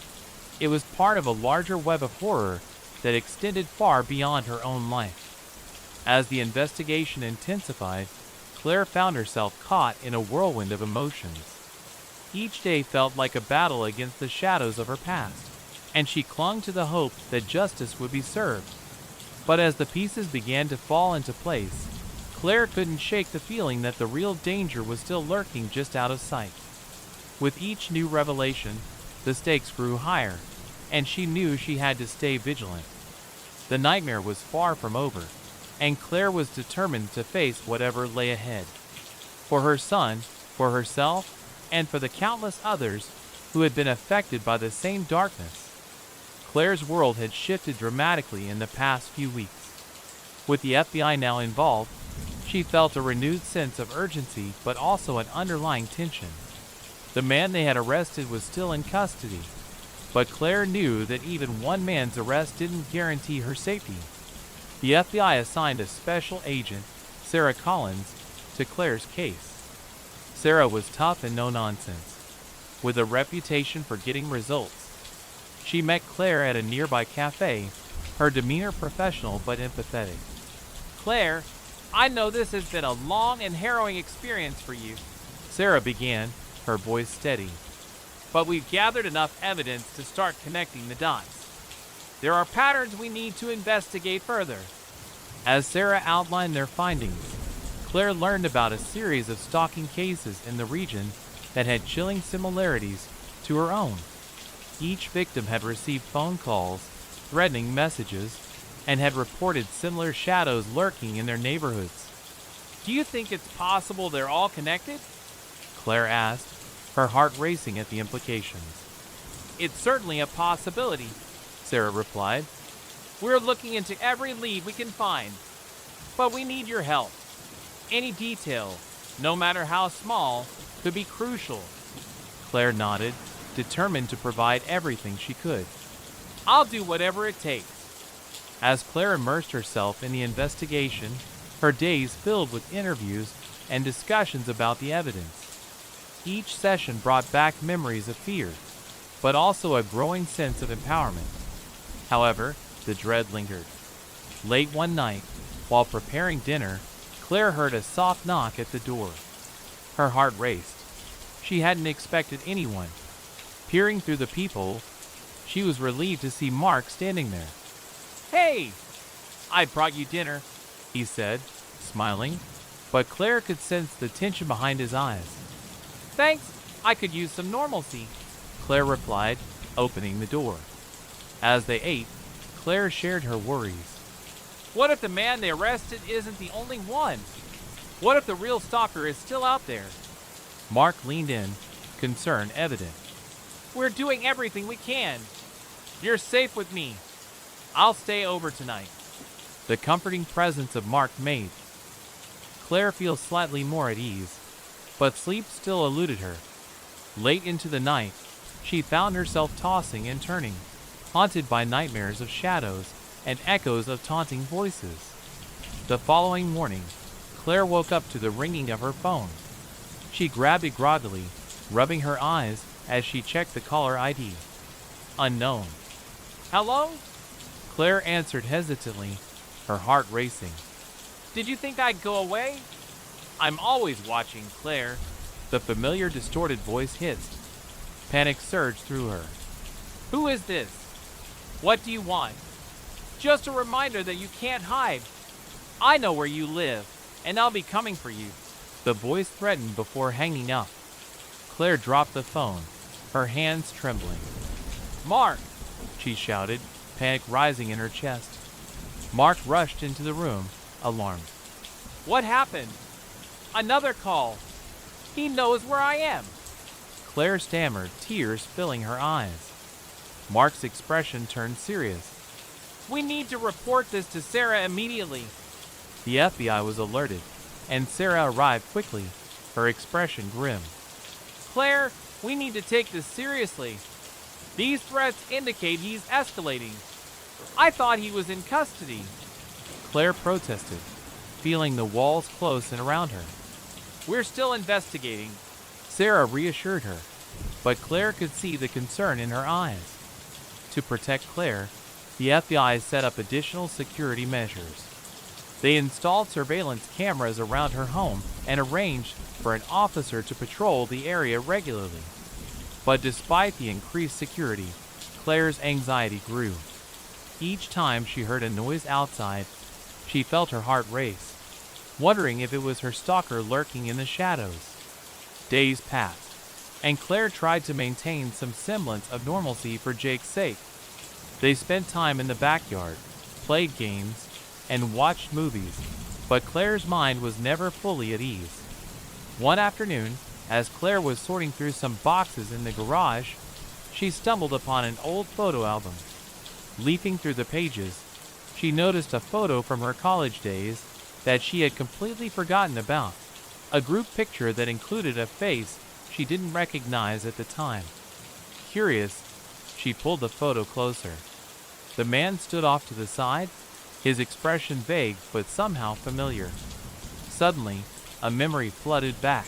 It was part of a larger web of horror that extended far beyond her own life. As the investigation intensified, Claire found herself caught in a whirlwind of emotions. Each day felt like a battle against the shadows of her past, and she clung to the hope that justice would be served. But as the pieces began to fall into place, Claire couldn't shake the feeling that the real danger was still lurking just out of sight. With each new revelation, the stakes grew higher, and she knew she had to stay vigilant. The nightmare was far from over, and Claire was determined to face whatever lay ahead. For her son, for herself, and for the countless others who had been affected by the same darkness. Claire's world had shifted dramatically in the past few weeks. With the FBI now involved, she felt a renewed sense of urgency but also an underlying tension. The man they had arrested was still in custody, but Claire knew that even one man's arrest didn't guarantee her safety. The FBI assigned a special agent, Sarah Collins, to Claire's case. Sarah was tough and no-nonsense, with a reputation for getting results. She met Claire at a nearby cafe, her demeanor professional but empathetic. Claire, I know this has been a long and harrowing experience for you, Sarah began, her voice steady. But we've gathered enough evidence to start connecting the dots. There are patterns we need to investigate further. As Sarah outlined their findings, Claire learned about a series of stalking cases in the region that had chilling similarities to her own. Each victim had received phone calls, threatening messages, and had reported similar shadows lurking in their neighborhoods. Do you think it's possible they're all connected? Claire asked, her heart racing at the implications. It's certainly a possibility, Sarah replied. We're looking into every lead we can find, but we need your help. Any detail, no matter how small, could be crucial. Claire nodded, determined to provide everything she could. I'll do whatever it takes. As Claire immersed herself in the investigation, her days filled with interviews and discussions about the evidence. Each session brought back memories of fear, but also a growing sense of empowerment. However, the dread lingered. Late one night, while preparing dinner, Claire heard a soft knock at the door. Her heart raced. She hadn't expected anyone. Peering through the peephole, she was relieved to see Mark standing there. Hey! I brought you dinner, he said, smiling, but Claire could sense the tension behind his eyes. Thanks, I could use some normalcy, Claire replied, opening the door. As they ate, Claire shared her worries. What if the man they arrested isn't the only one? What if the real stalker is still out there? Mark leaned in, concern evident. We're doing everything we can. You're safe with me. I'll stay over tonight. The comforting presence of Mark made Claire feel slightly more at ease, but sleep still eluded her. Late into the night, she found herself tossing and turning, haunted by nightmares of shadows and echoes of taunting voices. The following morning, Claire woke up to the ringing of her phone. She grabbed it groggily, rubbing her eyes as she checked the caller ID. Unknown. Hello? Claire answered hesitantly, her heart racing. Did you think I'd go away? I'm always watching, Claire. The familiar distorted voice hissed. Panic surged through her. Who is this? What do you want? Just a reminder that you can't hide. I know where you live, and I'll be coming for you. The voice threatened before hanging up. Claire dropped the phone, her hands trembling. Mark! She shouted, panic rising in her chest. Mark rushed into the room, alarmed. What happened? Another call. He knows where I am. Claire stammered, tears filling her eyes. Mark's expression turned serious. We need to report this to Sarah immediately. The FBI was alerted, and Sarah arrived quickly, her expression grim. Claire, we need to take this seriously. These threats indicate he's escalating. I thought he was in custody. Claire protested, feeling the walls close in around her. We're still investigating, Sarah reassured her, but Claire could see the concern in her eyes. To protect Claire, the FBI set up additional security measures. They installed surveillance cameras around her home and arranged for an officer to patrol the area regularly. But despite the increased security, Claire's anxiety grew. Each time she heard a noise outside, she felt her heart race, wondering if it was her stalker lurking in the shadows. Days passed, and Claire tried to maintain some semblance of normalcy for Jake's sake. They spent time in the backyard, played games, and watched movies, but Claire's mind was never fully at ease. One afternoon, as Claire was sorting through some boxes in the garage, she stumbled upon an old photo album. Leafing through the pages, she noticed a photo from her college days that she had completely forgotten about, a group picture that included a face she didn't recognize at the time. Curious, she pulled the photo closer. The man stood off to the side, his expression vague but somehow familiar. Suddenly, a memory flooded back.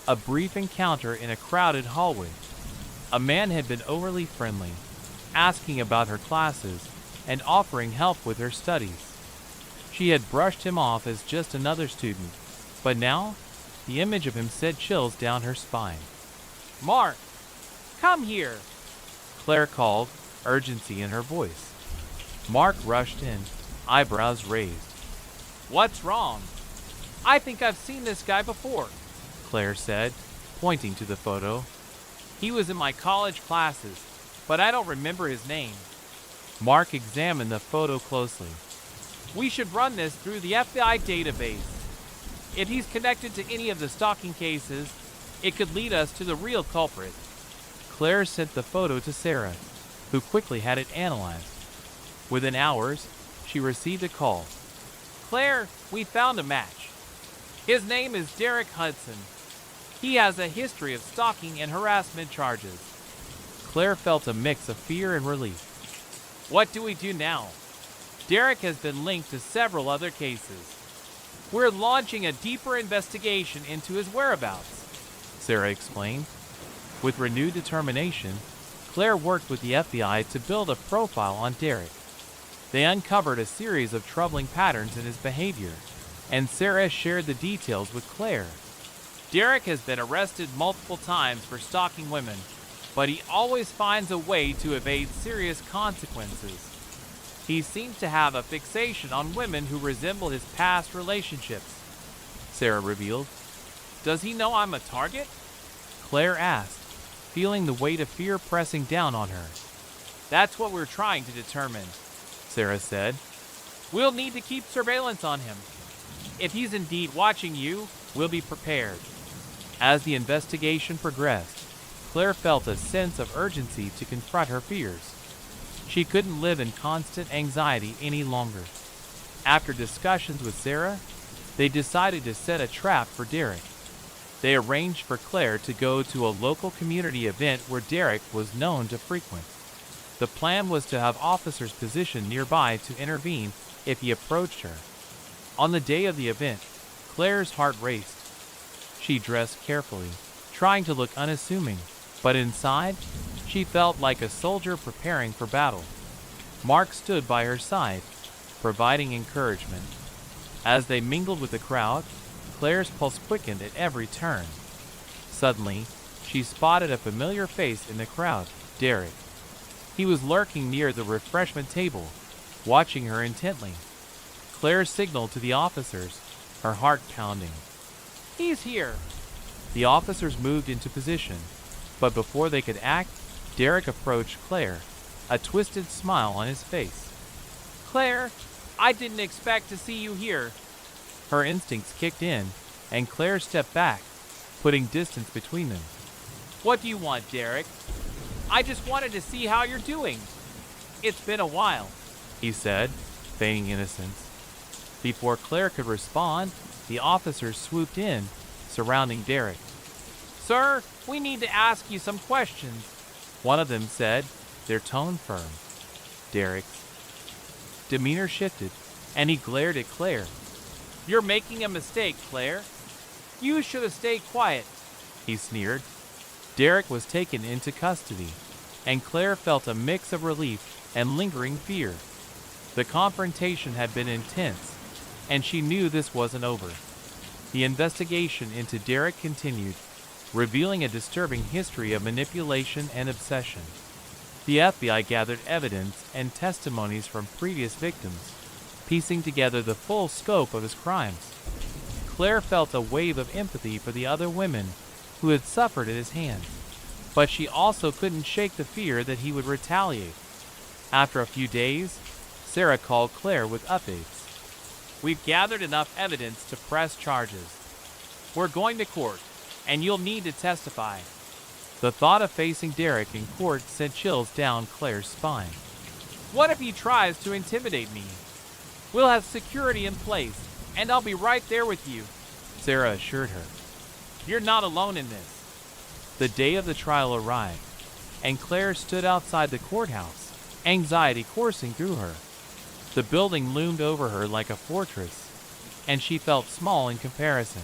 A brief encounter in a crowded hallway. A man had been overly friendly, asking about her classes and offering help with her studies. She had brushed him off as just another student, but now, the image of him sent chills down her spine. Mark, come here, Claire called, urgency in her voice. Mark rushed in, eyebrows raised. What's wrong? I think I've seen this guy before, Claire said, pointing to the photo. He was in my college classes, but I don't remember his name. Mark examined the photo closely. We should run this through the FBI database. If he's connected to any of the stalking cases, it could lead us to the real culprit. Claire sent the photo to Sarah, who quickly had it analyzed. Within hours, she received a call. Claire, we found a match. His name is Derek Hudson. He has a history of stalking and harassment charges. Claire felt a mix of fear and relief. What do we do now? Derek has been linked to several other cases. We're launching a deeper investigation into his whereabouts, Sarah explained. With renewed determination, Claire worked with the FBI to build a profile on Derek. They uncovered a series of troubling patterns in his behavior, and Sarah shared the details with Claire. Derek has been arrested multiple times for stalking women, but he always finds a way to evade serious consequences. He seems to have a fixation on women who resemble his past relationships, Sarah revealed. Does he know I'm a target? Claire asked, feeling the weight of fear pressing down on her. That's what we're trying to determine, Sarah said. We'll need to keep surveillance on him. If he's indeed watching you, we'll be prepared. As the investigation progressed, Claire felt a sense of urgency to confront her fears. She couldn't live in constant anxiety any longer. After discussions with Sarah, they decided to set a trap for Derek. They arranged for Claire to go to a local community event where Derek was known to frequent. The plan was to have officers positioned nearby to intervene if he approached her. On the day of the event, Claire's heart raced. She dressed carefully, trying to look unassuming, but inside, she felt like a soldier preparing for battle. Mark stood by her side, providing encouragement. As they mingled with the crowd, Claire's pulse quickened at every turn. Suddenly, she spotted a familiar face in the crowd, Derek. He was lurking near the refreshment table, watching her intently. Claire signaled to the officers, her heart pounding. He's here. The officers moved into position, but before they could act, Derek approached Claire, a twisted smile on his face. Claire, I didn't expect to see you here. Her instincts kicked in, and Claire stepped back, putting distance between them. What do you want, Derek? I just wanted to see how you're doing. It's been a while, he said, feigning innocence. Before Claire could respond, the officers swooped in, surrounding Derek. Sir, we need to ask you some questions, one of them said, their tone firm. Derek's demeanor shifted, and he glared at Claire. You're making a mistake, Claire. You should have stayed quiet, he sneered. Derek was taken into custody, and Claire felt a mix of relief and lingering fear. The confrontation had been intense, and she knew this wasn't over. The investigation into Derek continued, revealing a disturbing history of manipulation and obsession. The FBI gathered evidence and testimonies from previous victims, piecing together the full scope of his crimes. Claire felt a wave of empathy for the other women who had suffered at his hands, but she also couldn't shake the fear that he would retaliate. After a few days, Sarah called Claire with updates. We've gathered enough evidence to press charges. We're going to court, and you'll need to testify. The thought of facing Derek in court sent chills down Claire's spine. What if he tries to intimidate me? We'll have security in place, and I'll be right there with you, Sarah assured her. You're not alone in this. The day of the trial arrived, and Claire stood outside the courthouse, anxiety coursing through her. The building loomed over her like a fortress, and she felt small in comparison.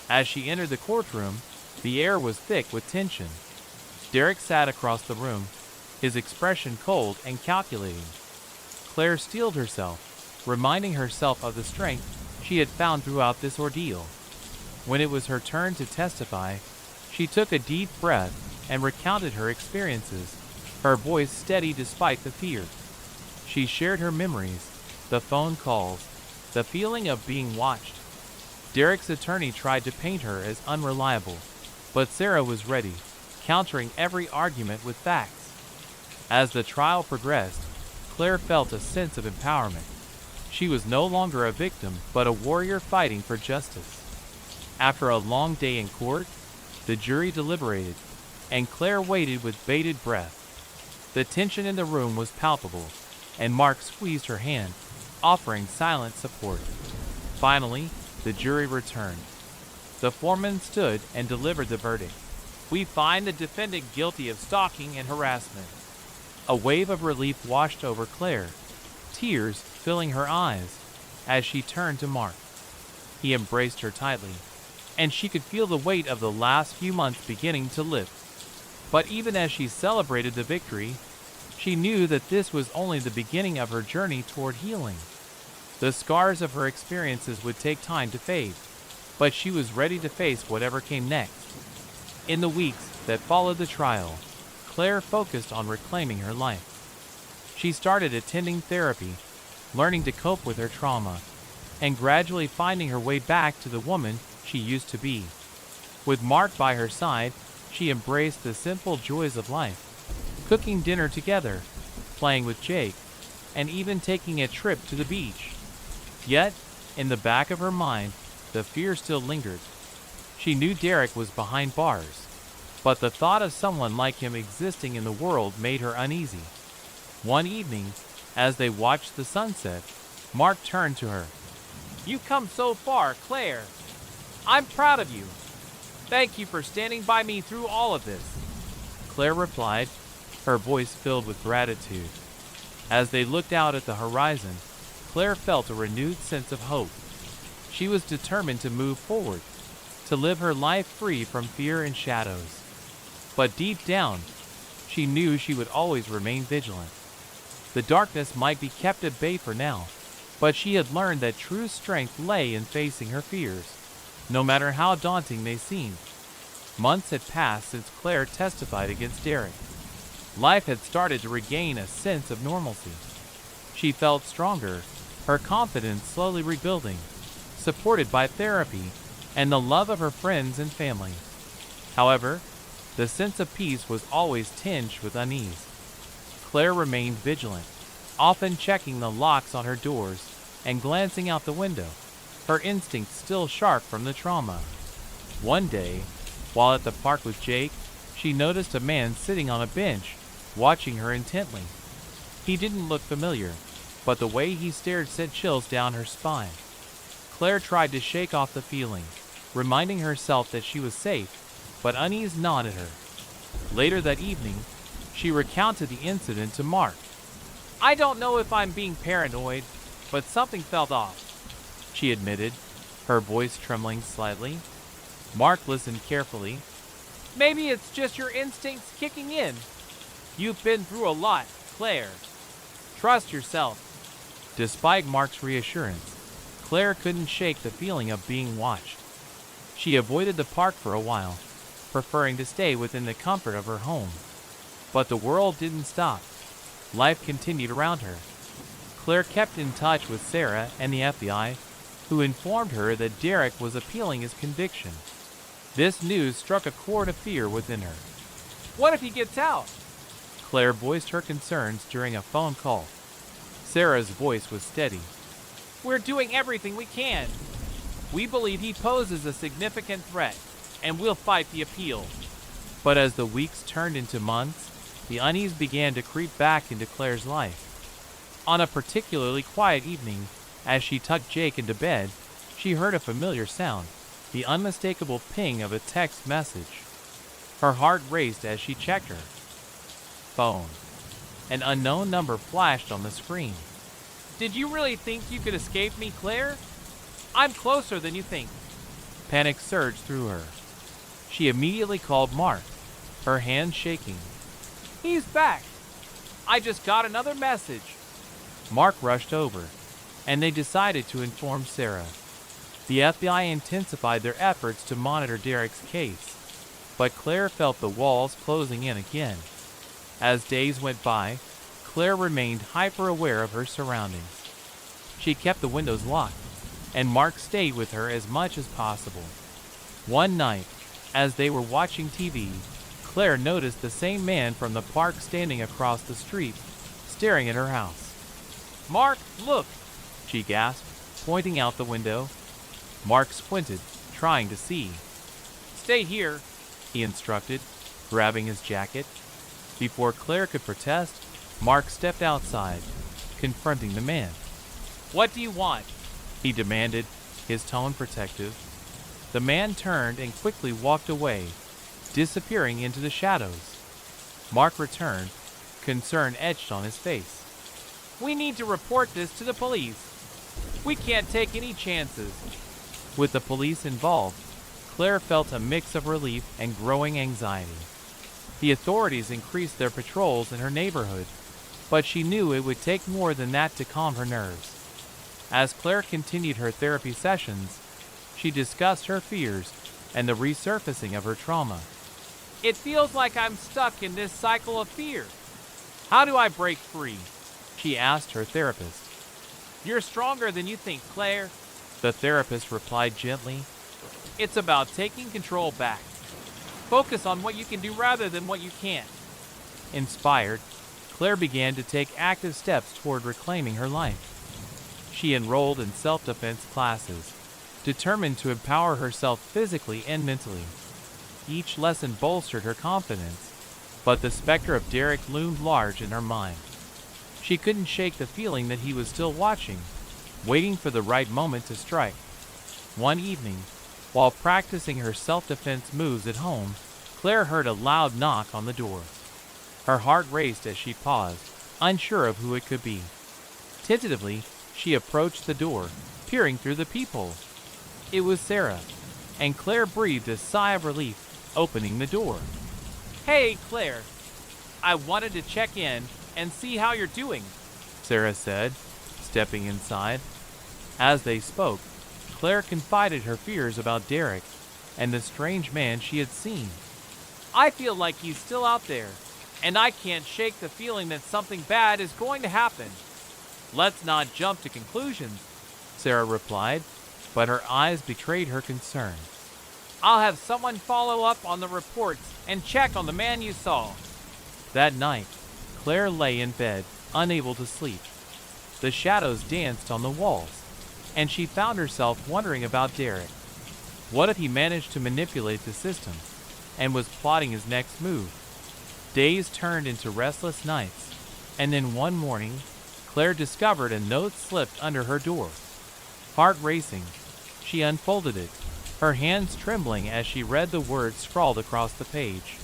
As she entered the courtroom, the air was thick with tension. Derek sat across the room, his expression cold and calculating. Claire steeled herself, reminding herself of the strength she had found throughout this ordeal. When it was her turn to testify, she took a deep breath and recounted her experiences, her voice steady despite the fear. She shared her memories, the phone calls, the feeling of being watched. Derek's attorney tried to paint her as unreliable, but Sarah was ready, countering every argument with facts. As the trial progressed, Claire felt a sense of empowerment. She was no longer a victim, but a warrior fighting for justice. After a long day in court, the jury deliberated, and Claire waited with bated breath. The tension in the room was palpable, and Mark squeezed her hand, offering silent support. Finally, the jury returned. The foreman stood and delivered the verdict. We find the defendant guilty of stalking and harassment. A wave of relief washed over Claire, tears filling her eyes as she turned to Mark. He embraced her tightly, and she could feel the weight of the last few months beginning to lift. But even as she celebrated the victory, she knew that this was only the beginning of her journey toward healing. The scars of her experiences would take time to fade, but she was ready to face whatever came next. In the weeks that followed the trial, Claire focused on reclaiming her life. She started attending therapy, learning to cope with her trauma, and gradually finding her way back to the woman she used to be. With Mark by her side, she embraced the simple joys of life, cooking dinner together, playing with Jake, and even taking a trip to the beach. Yet, in the back of her mind, the fear still lingered. She knew Derek was behind bars, but the thought of someone like him existing in the world made her uneasy. One evening, as they watched the sunset, Mark turned to her. You've come so far, Claire. I'm proud of you. Thank you for standing by me through all of this. Claire replied, her voice filled with gratitude. As they looked out at the horizon, Claire felt a renewed sense of hope. She was determined to move forward, to live her life free from fear and shadows. But deep down, she knew she would always remain vigilant. The darkness might be kept at bay for now, but she had learned that true strength lay in facing her fears, no matter how daunting they seemed. Months had passed since Claire testified against Derek. Life had started to regain a sense of normalcy. She felt stronger, her confidence slowly rebuilding, supported by therapy and the love of her friends and family. However, the sense of peace was always tinged with unease. Claire remained vigilant, often checking the locks on her doors and glancing out the window, her instincts still sharp from the trauma. One day, while at the park with Jake, she noticed a man sitting on a bench, watching her intently. He didn't look familiar, but the way he stared sent chills down her spine. Claire tried to shake off the feeling, reminding herself that she was safe, but unease gnawed at her. Later that evening, she recounted the incident to Mark. I don't know if I'm being paranoid, but something felt off, she admitted, her voice trembling slightly. Mark listened carefully. Maybe it's just your instincts kicking in. You've been through a lot, Claire. Trust yourself. Despite Mark's reassurance, Claire couldn't shake the feeling of being watched. She avoided the park for a while, preferring to stay within the comfort of her home. But the world didn't stop. Life continued around her. Claire kept in touch with Sarah and the FBI, who informed her that Derek was appealing his conviction. This news struck a chord of fear within her. What if he gets out? Claire voiced her concerns during a phone call. Sarah's voice was steady. We're doing everything we can. We believe he poses a significant threat, and we'll fight the appeal. But as the weeks turned into months, the unease began to creep back into Claire's life. On a particularly quiet evening, as she tucked Jake into bed, she heard a familiar sound, the unmistakable ping of a text message. Her heart raced as she checked her phone. An unknown number flashed on the screen. Did you really think you could escape me, Claire? I'm closer than you think. Panic surged through her. She immediately called Mark, her hands shaking. He's back. I just got another message. Mark rushed over, and they decided to inform Sarah. The FBI intensified their efforts to monitor Derek's case, but Claire felt the walls closing in again. As days went by, Claire remained hyper-aware of her surroundings. She kept the windows locked, and Mark stayed with her as much as possible. One night, as they were watching TV, Claire noticed the same man from the park standing across the street, staring at her house. Mark, look, she gasped, pointing out the window. Mark squinted, trying to see. Stay here, he instructed, grabbing his jacket. Before Claire could protest, Mark stepped outside, confronting the man. What do you want? He demanded, his tone protective. The man turned and quickly walked away, disappearing into the shadows. Mark returned, concern etched on his face. We need to report this to the police. We can't take any chances. With the police involved, Claire felt a mix of relief and growing anxiety. The authorities increased their patrols in her neighborhood, but she knew it would take more than that to calm her nerves. As Claire continued her therapy sessions, she discussed her fears and the resurfacing of her trauma. It feels like I'm stuck in this cycle of fear. How do I break free? She asked her therapist. You're stronger than you think, Claire, the therapist replied gently. It's about taking control back. Focus on what you can do rather than what you can't. Inspired, Claire began to take active steps toward reclaiming her life. She enrolled in self-defense classes, determined to empower herself physically and mentally. Each lesson bolstered her confidence, but the specter of Derek loomed large in her mind. She couldn't shake the feeling that he was still watching, waiting for the right moment to strike. One evening, while practicing her self-defense moves at home, Claire heard a loud knock on the door. Her heart raced as she paused, unsure of who it could be. Tentatively, she approached the door, peering through the peephole. It was Sarah, and Claire breathed a sigh of relief, opening the door. Hey, Claire. I wanted to check in and see how you're doing, Sarah said, stepping inside. As they spoke, Claire confided her fears about Derek and the strange man she had seen. I feel like he's still out there, and I can't shake the feeling that something bad is going to happen. Let's not jump to conclusions, Sarah replied, but her eyes betrayed her concern. I'll have someone follow up on the reports and check on the man you saw. That night, Claire lay in bed, unable to sleep. The shadows danced on the walls, and she found herself wondering about Derek. What if he managed to manipulate the system and was plotting his next move? Days turned into restless nights, and then one morning, Claire discovered a note slipped under her door. Heart racing, she unfolded it, her hands trembling as she read the words scrawled across the page.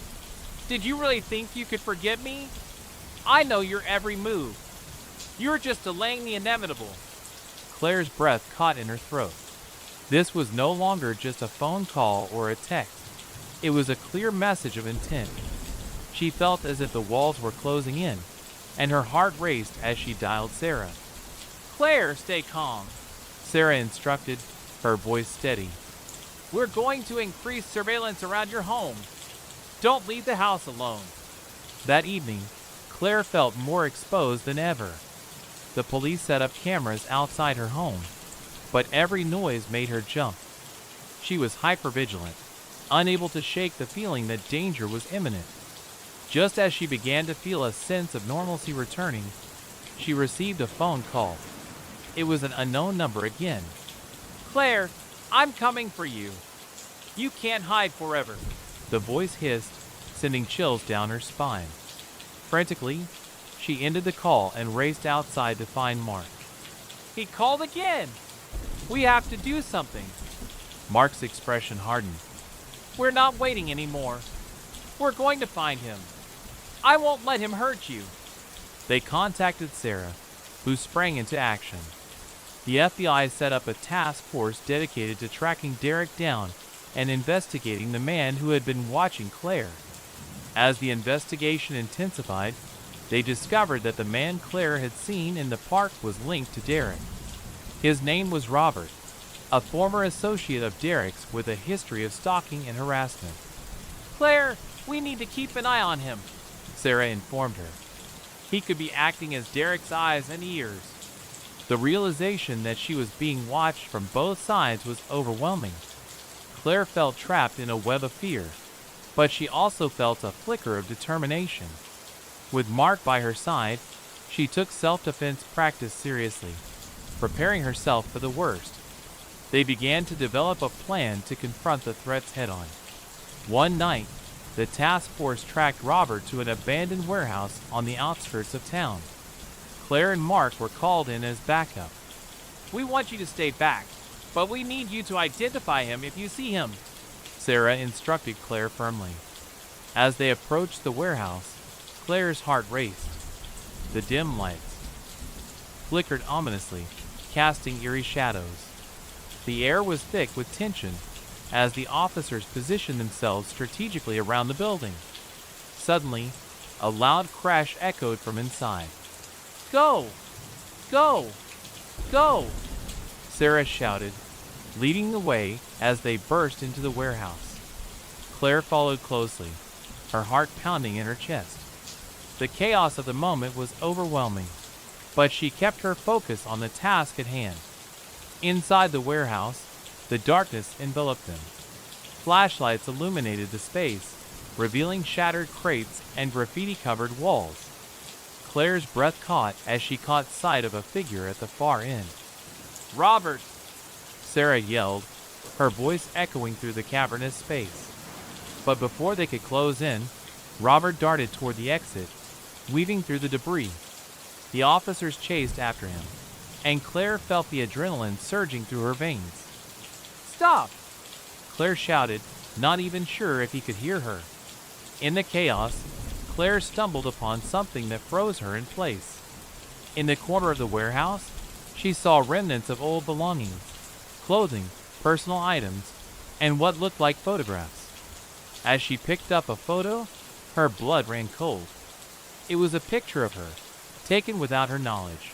Did you really think you could forget me? I know your every move. You're just delaying the inevitable. Claire's breath caught in her throat. This was no longer just a phone call or a text. It was a clear message of intent. She felt as if the walls were closing in, and her heart raced as she dialed Sarah. Claire, stay calm, Sarah instructed, her voice steady. We're going to increase surveillance around your home. Don't leave the house alone. That evening, Claire felt more exposed than ever. The police set up cameras outside her home, but every noise made her jump. She was hypervigilant, unable to shake the feeling that danger was imminent. Just as she began to feel a sense of normalcy returning, she received a phone call. It was an unknown number again. Claire, I'm coming for you. You can't hide forever. The voice hissed, sending chills down her spine. Frantically, she ended the call and raced outside to find Mark. He called again. We have to do something. Mark's expression hardened. We're not waiting anymore. We're going to find him. I won't let him hurt you. They contacted Sarah, who sprang into action. The FBI set up a task force dedicated to tracking Derek down and investigating the man who had been watching Claire. As the investigation intensified, they discovered that the man Claire had seen in the park was linked to Derek. His name was Robert, a former associate of Derek's with a history of stalking and harassment. Claire, we need to keep an eye on him, Sarah informed her. He could be acting as Derek's eyes and ears. The realization that she was being watched from both sides was overwhelming. Claire felt trapped in a web of fear, but she also felt a flicker of determination. With Mark by her side, she took self-defense practice seriously, preparing herself for the worst. They began to develop a plan to confront the threats head-on. One night, the task force tracked Robert to an abandoned warehouse on the outskirts of town. Claire and Mark were called in as backup. We want you to stay back, but we need you to identify him if you see him, Sarah instructed Claire firmly. As they approached the warehouse, Claire's heart raced. The dim lights flickered ominously, casting eerie shadows. The air was thick with tension as the officers positioned themselves strategically around the building. Suddenly, a loud crash echoed from inside. Go! Go! Go! Sarah shouted, leading the way as they burst into the warehouse. Claire followed closely, her heart pounding in her chest. The chaos of the moment was overwhelming, but she kept her focus on the task at hand. Inside the warehouse, the darkness enveloped them. Flashlights illuminated the space, revealing shattered crates and graffiti-covered walls. Claire's breath caught as she caught sight of a figure at the far end. Robert! Sarah yelled, her voice echoing through the cavernous space. But before they could close in, Robert darted toward the exit, weaving through the debris. The officers chased after him, and Claire felt the adrenaline surging through her veins. Stop! Claire shouted, not even sure if he could hear her. In the chaos, Claire stumbled upon something that froze her in place. In the corner of the warehouse, she saw remnants of old belongings, clothing, personal items, and what looked like photographs. As she picked up a photo, her blood ran cold. It was a picture of her, taken without her knowledge.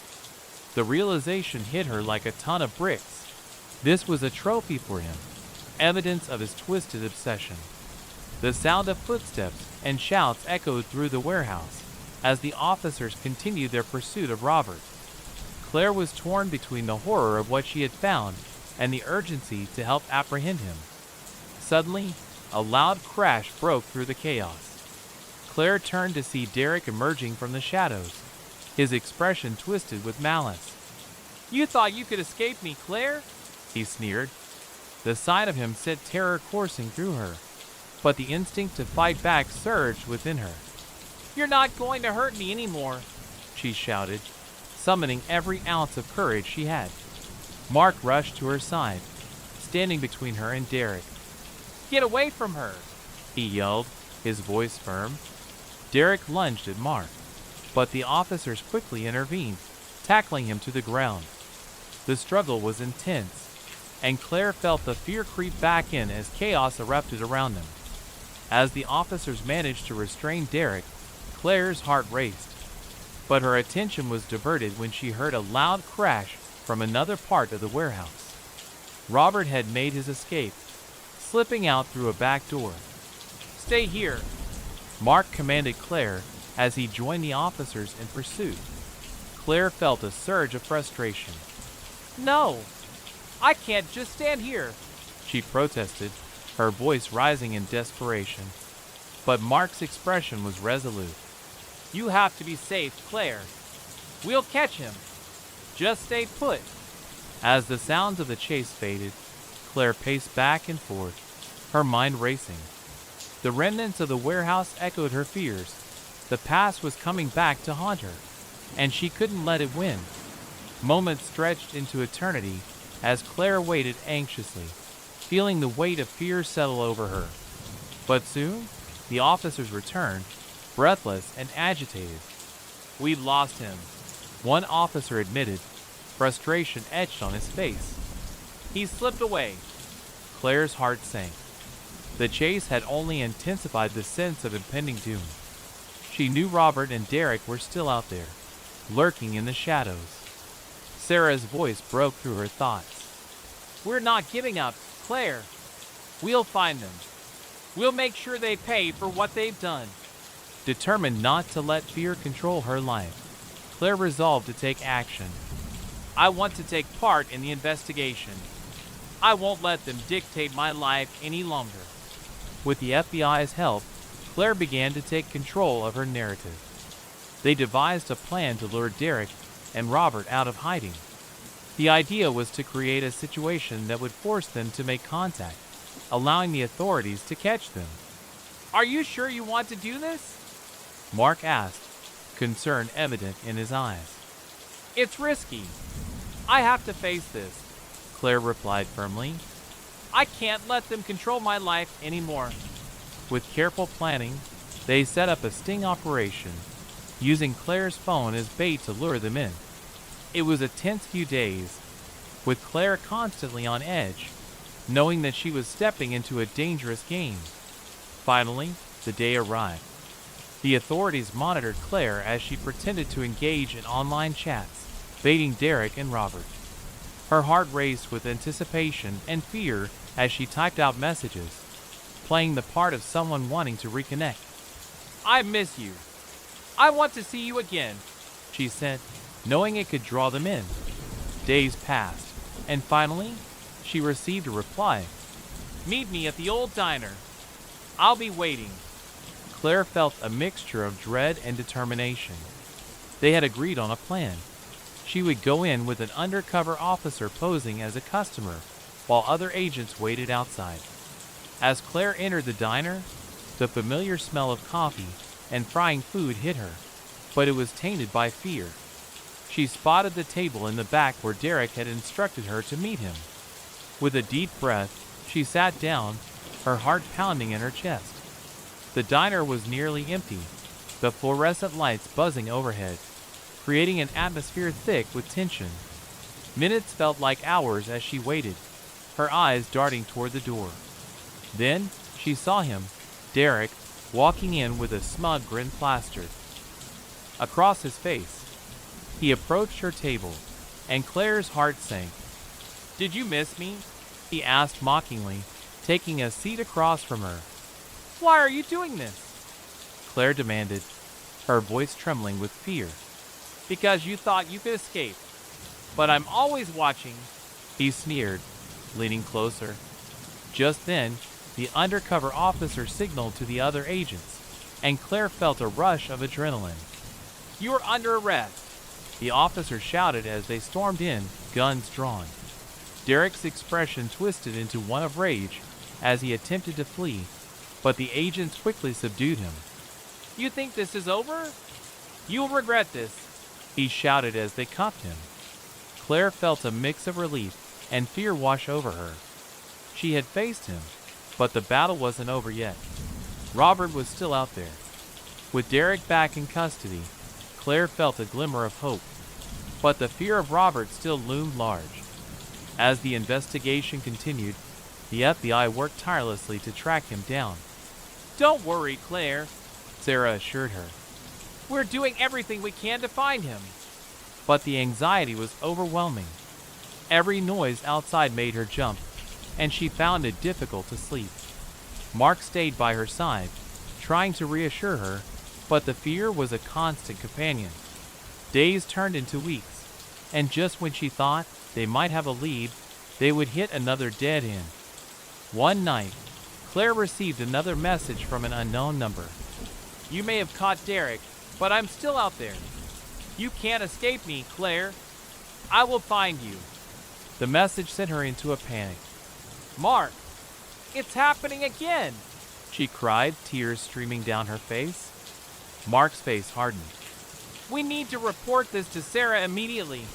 The realization hit her like a ton of bricks. This was a trophy for him, evidence of his twisted obsession. The sound of footsteps and shouts echoed through the warehouse as the officers continued their pursuit of Robert. Claire was torn between the horror of what she had found and the urgency to help apprehend him. Suddenly, a loud crash broke through the chaos. Claire turned to see Derek emerging from the shadows, his expression twisted with malice. You thought you could escape me, Claire? He sneered. The sight of him sent terror coursing through her, but the instinct to fight back surged within her. You're not going to hurt me anymore, she shouted, summoning every ounce of courage she had. Mark rushed to her side, standing between her and Derek. Get away from her, he yelled, his voice firm. Derek lunged at Mark, but the officers quickly intervened, tackling him to the ground. The struggle was intense, and Claire felt the fear creep back in as chaos erupted around them. As the officers managed to restrain Derek, Claire's heart raced, but her attention was diverted when she heard a loud crash from another part of the warehouse. Robert had made his escape, slipping out through a back door. Stay here, Mark commanded Claire as he joined the officers in pursuit. Claire felt a surge of frustration. No, I can't just stand here, she protested, her voice rising in desperation. But Mark's expression was resolute. You have to be safe, Claire. We'll catch him. Just stay put. As the sounds of the chase faded, Claire paced back and forth, her mind racing. The remnants of the warehouse echoed her fears. The past was coming back to haunt her, and she couldn't let it win. Moments stretched into eternity as Claire waited anxiously, feeling the weight of fear settle over her. But soon, the officers returned, breathless and agitated. We lost him, one officer admitted, frustration etched on his face. He slipped away. Claire's heart sank. The chase had only intensified the sense of impending doom. She knew Robert and Derek were still out there, lurking in the shadows. Sarah's voice broke through her thoughts. We're not giving up, Claire. We'll find them. We'll make sure they pay for what they've done. Determined not to let fear control her life, Claire resolved to take action. I want to take part in the investigation. I won't let them dictate my life any longer. With the FBI's help, Claire began to take control of her narrative. They devised a plan to lure Derek and Robert out of hiding. The idea was to create a situation that would force them to make contact, allowing the authorities to catch them. Are you sure you want to do this? Mark asked, concern evident in his eyes. It's risky. I have to face this, Claire replied firmly. I can't let them control my life anymore. With careful planning, they set up a sting operation, using Claire's phone as bait to lure them in. It was a tense few days, with Claire constantly on edge, knowing that she was stepping into a dangerous game. Finally, the day arrived. The authorities monitored Claire as she pretended to engage in online chats, baiting Derek and Robert. Her heart raced with anticipation and fear as she typed out messages, playing the part of someone wanting to reconnect. I miss you. I want to see you again, she sent, knowing it could draw them in. Days passed, and finally, she received a reply. Meet me at the old diner. I'll be waiting. Claire felt a mixture of dread and determination. They had agreed on a plan. She would go in with an undercover officer posing as a customer, while other agents waited outside. As Claire entered the diner, the familiar smell of coffee and frying food hit her, but it was tainted by fear. She spotted the table in the back where Derek had instructed her to meet him. With a deep breath, she sat down, her heart pounding in her chest. The diner was nearly empty, the fluorescent lights buzzing overhead, creating an atmosphere thick with tension. Minutes felt like hours as she waited, her eyes darting toward the door. Then, she saw him, Derek, walking in with a smug grin plastered across his face. He approached her table, and Claire's heart sank. "Did you miss me?" he asked mockingly, taking a seat across from her. "Why are you doing this?" Claire demanded, her voice trembling with fear. "Because you thought you could escape. But I'm always watching," he sneered, leaning closer. Just then, the undercover officer signaled to the other agents, and Claire felt a rush of adrenaline. "You are under arrest," the officer shouted as they stormed in, guns drawn. Derek's expression twisted into one of rage as he attempted to flee, but the agents quickly subdued him. "You think this is over? You'll regret this," he shouted as they cuffed him. Claire felt a mix of relief and fear wash over her. She had faced him, but the battle wasn't over yet. Robert was still out there. With Derek back in custody, Claire felt a glimmer of hope, but the fear of Robert still loomed large. As the investigation continued, the FBI worked tirelessly to track him down. "Don't worry, Claire," Sarah assured her. "We're doing everything we can to find him." But the anxiety was overwhelming. Every noise outside made her jump, and she found it difficult to sleep. Mark stayed by her side, trying to reassure her, but the fear was a constant companion. Days turned into weeks, and just when she thought they might have a lead, they would hit another dead end. One night, Claire received another message from an unknown number. "You may have caught Derek, but I'm still out there. You can't escape me, Claire. I will find you." The message sent her into a panic. "Mark, it's happening again!" she cried, tears streaming down her face. Mark's face hardened. "We need to report this to Sarah immediately."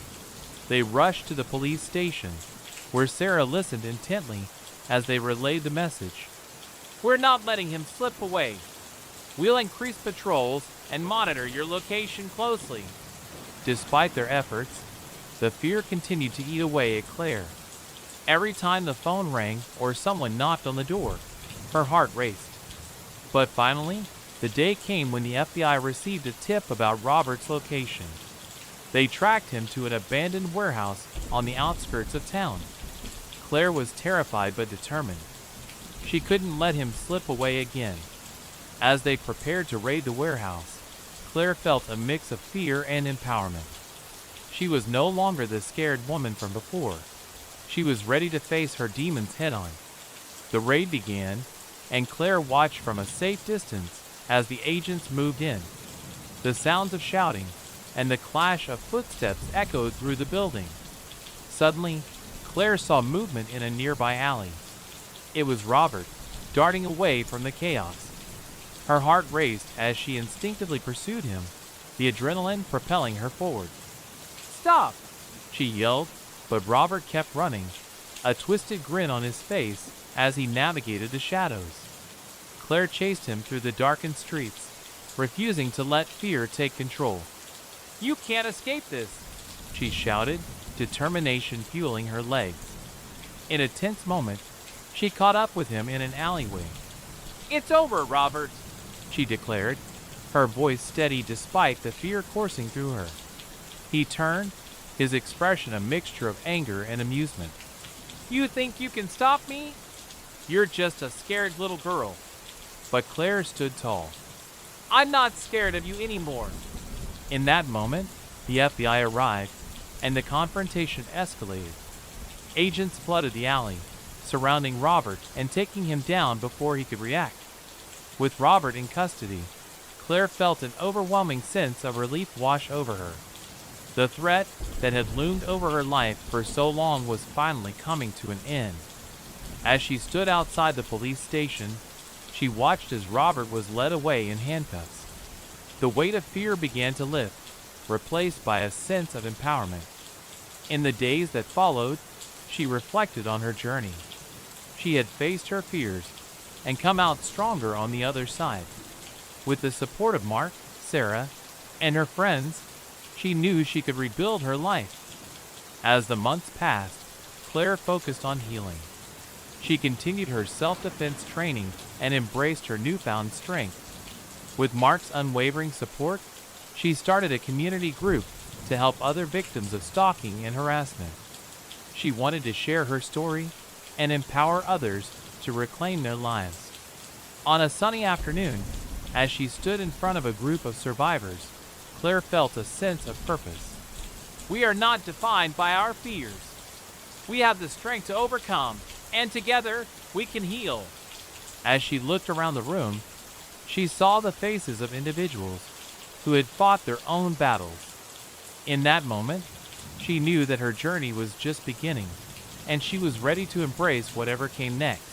They rushed to the police station, where Sarah listened intently as they relayed the message. "We're not letting him slip away. We'll increase patrols and monitor your location closely." Despite their efforts, the fear continued to eat away at Claire. Every time the phone rang or someone knocked on the door, her heart raced. But finally, the day came when the FBI received a tip about Robert's location. They tracked him to an abandoned warehouse on the outskirts of town. Claire was terrified but determined. She couldn't let him slip away again. As they prepared to raid the warehouse, Claire felt a mix of fear and empowerment. She was no longer the scared woman from before. She was ready to face her demons head-on. The raid began, and Claire watched from a safe distance as the agents moved in. The sounds of shouting and the clash of footsteps echoed through the building. Suddenly, Claire saw movement in a nearby alley. It was Robert, darting away from the chaos. Her heart raced as she instinctively pursued him, the adrenaline propelling her forward. "Stop!" she yelled, but Robert kept running, a twisted grin on his face as he navigated the shadows. Claire chased him through the darkened streets, refusing to let fear take control. "You can't escape this," she shouted, determination fueling her legs. In a tense moment, she caught up with him in an alleyway. "It's over, Robert," she declared, her voice steady despite the fear coursing through her. He turned, his expression a mixture of anger and amusement. "You think you can stop me? You're just a scared little girl." But Claire stood tall. "I'm not scared of you anymore." In that moment, the FBI arrived, and the confrontation escalated. Agents flooded the alley, surrounding Robert and taking him down before he could react. With Robert in custody, Claire felt an overwhelming sense of relief wash over her. The threat that had loomed over her life for so long was finally coming to an end. As she stood outside the police station, she watched as Robert was led away in handcuffs. The weight of fear began to lift, replaced by a sense of empowerment. In the days that followed, she reflected on her journey. She had faced her fears and come out stronger on the other side. With the support of Mark, Sarah, and her friends, she knew she could rebuild her life. As the months passed, Claire focused on healing. She continued her self-defense training and embraced her newfound strength. With Mark's unwavering support, she started a community group to help other victims of stalking and harassment. She wanted to share her story and empower others to reclaim their lives. On a sunny afternoon, as she stood in front of a group of survivors, Claire felt a sense of purpose. We are not defined by our fears. We have the strength to overcome, and together we can heal. As she looked around the room, she saw the faces of individuals who had fought their own battles. In that moment, she knew that her journey was just beginning, and she was ready to embrace whatever came next.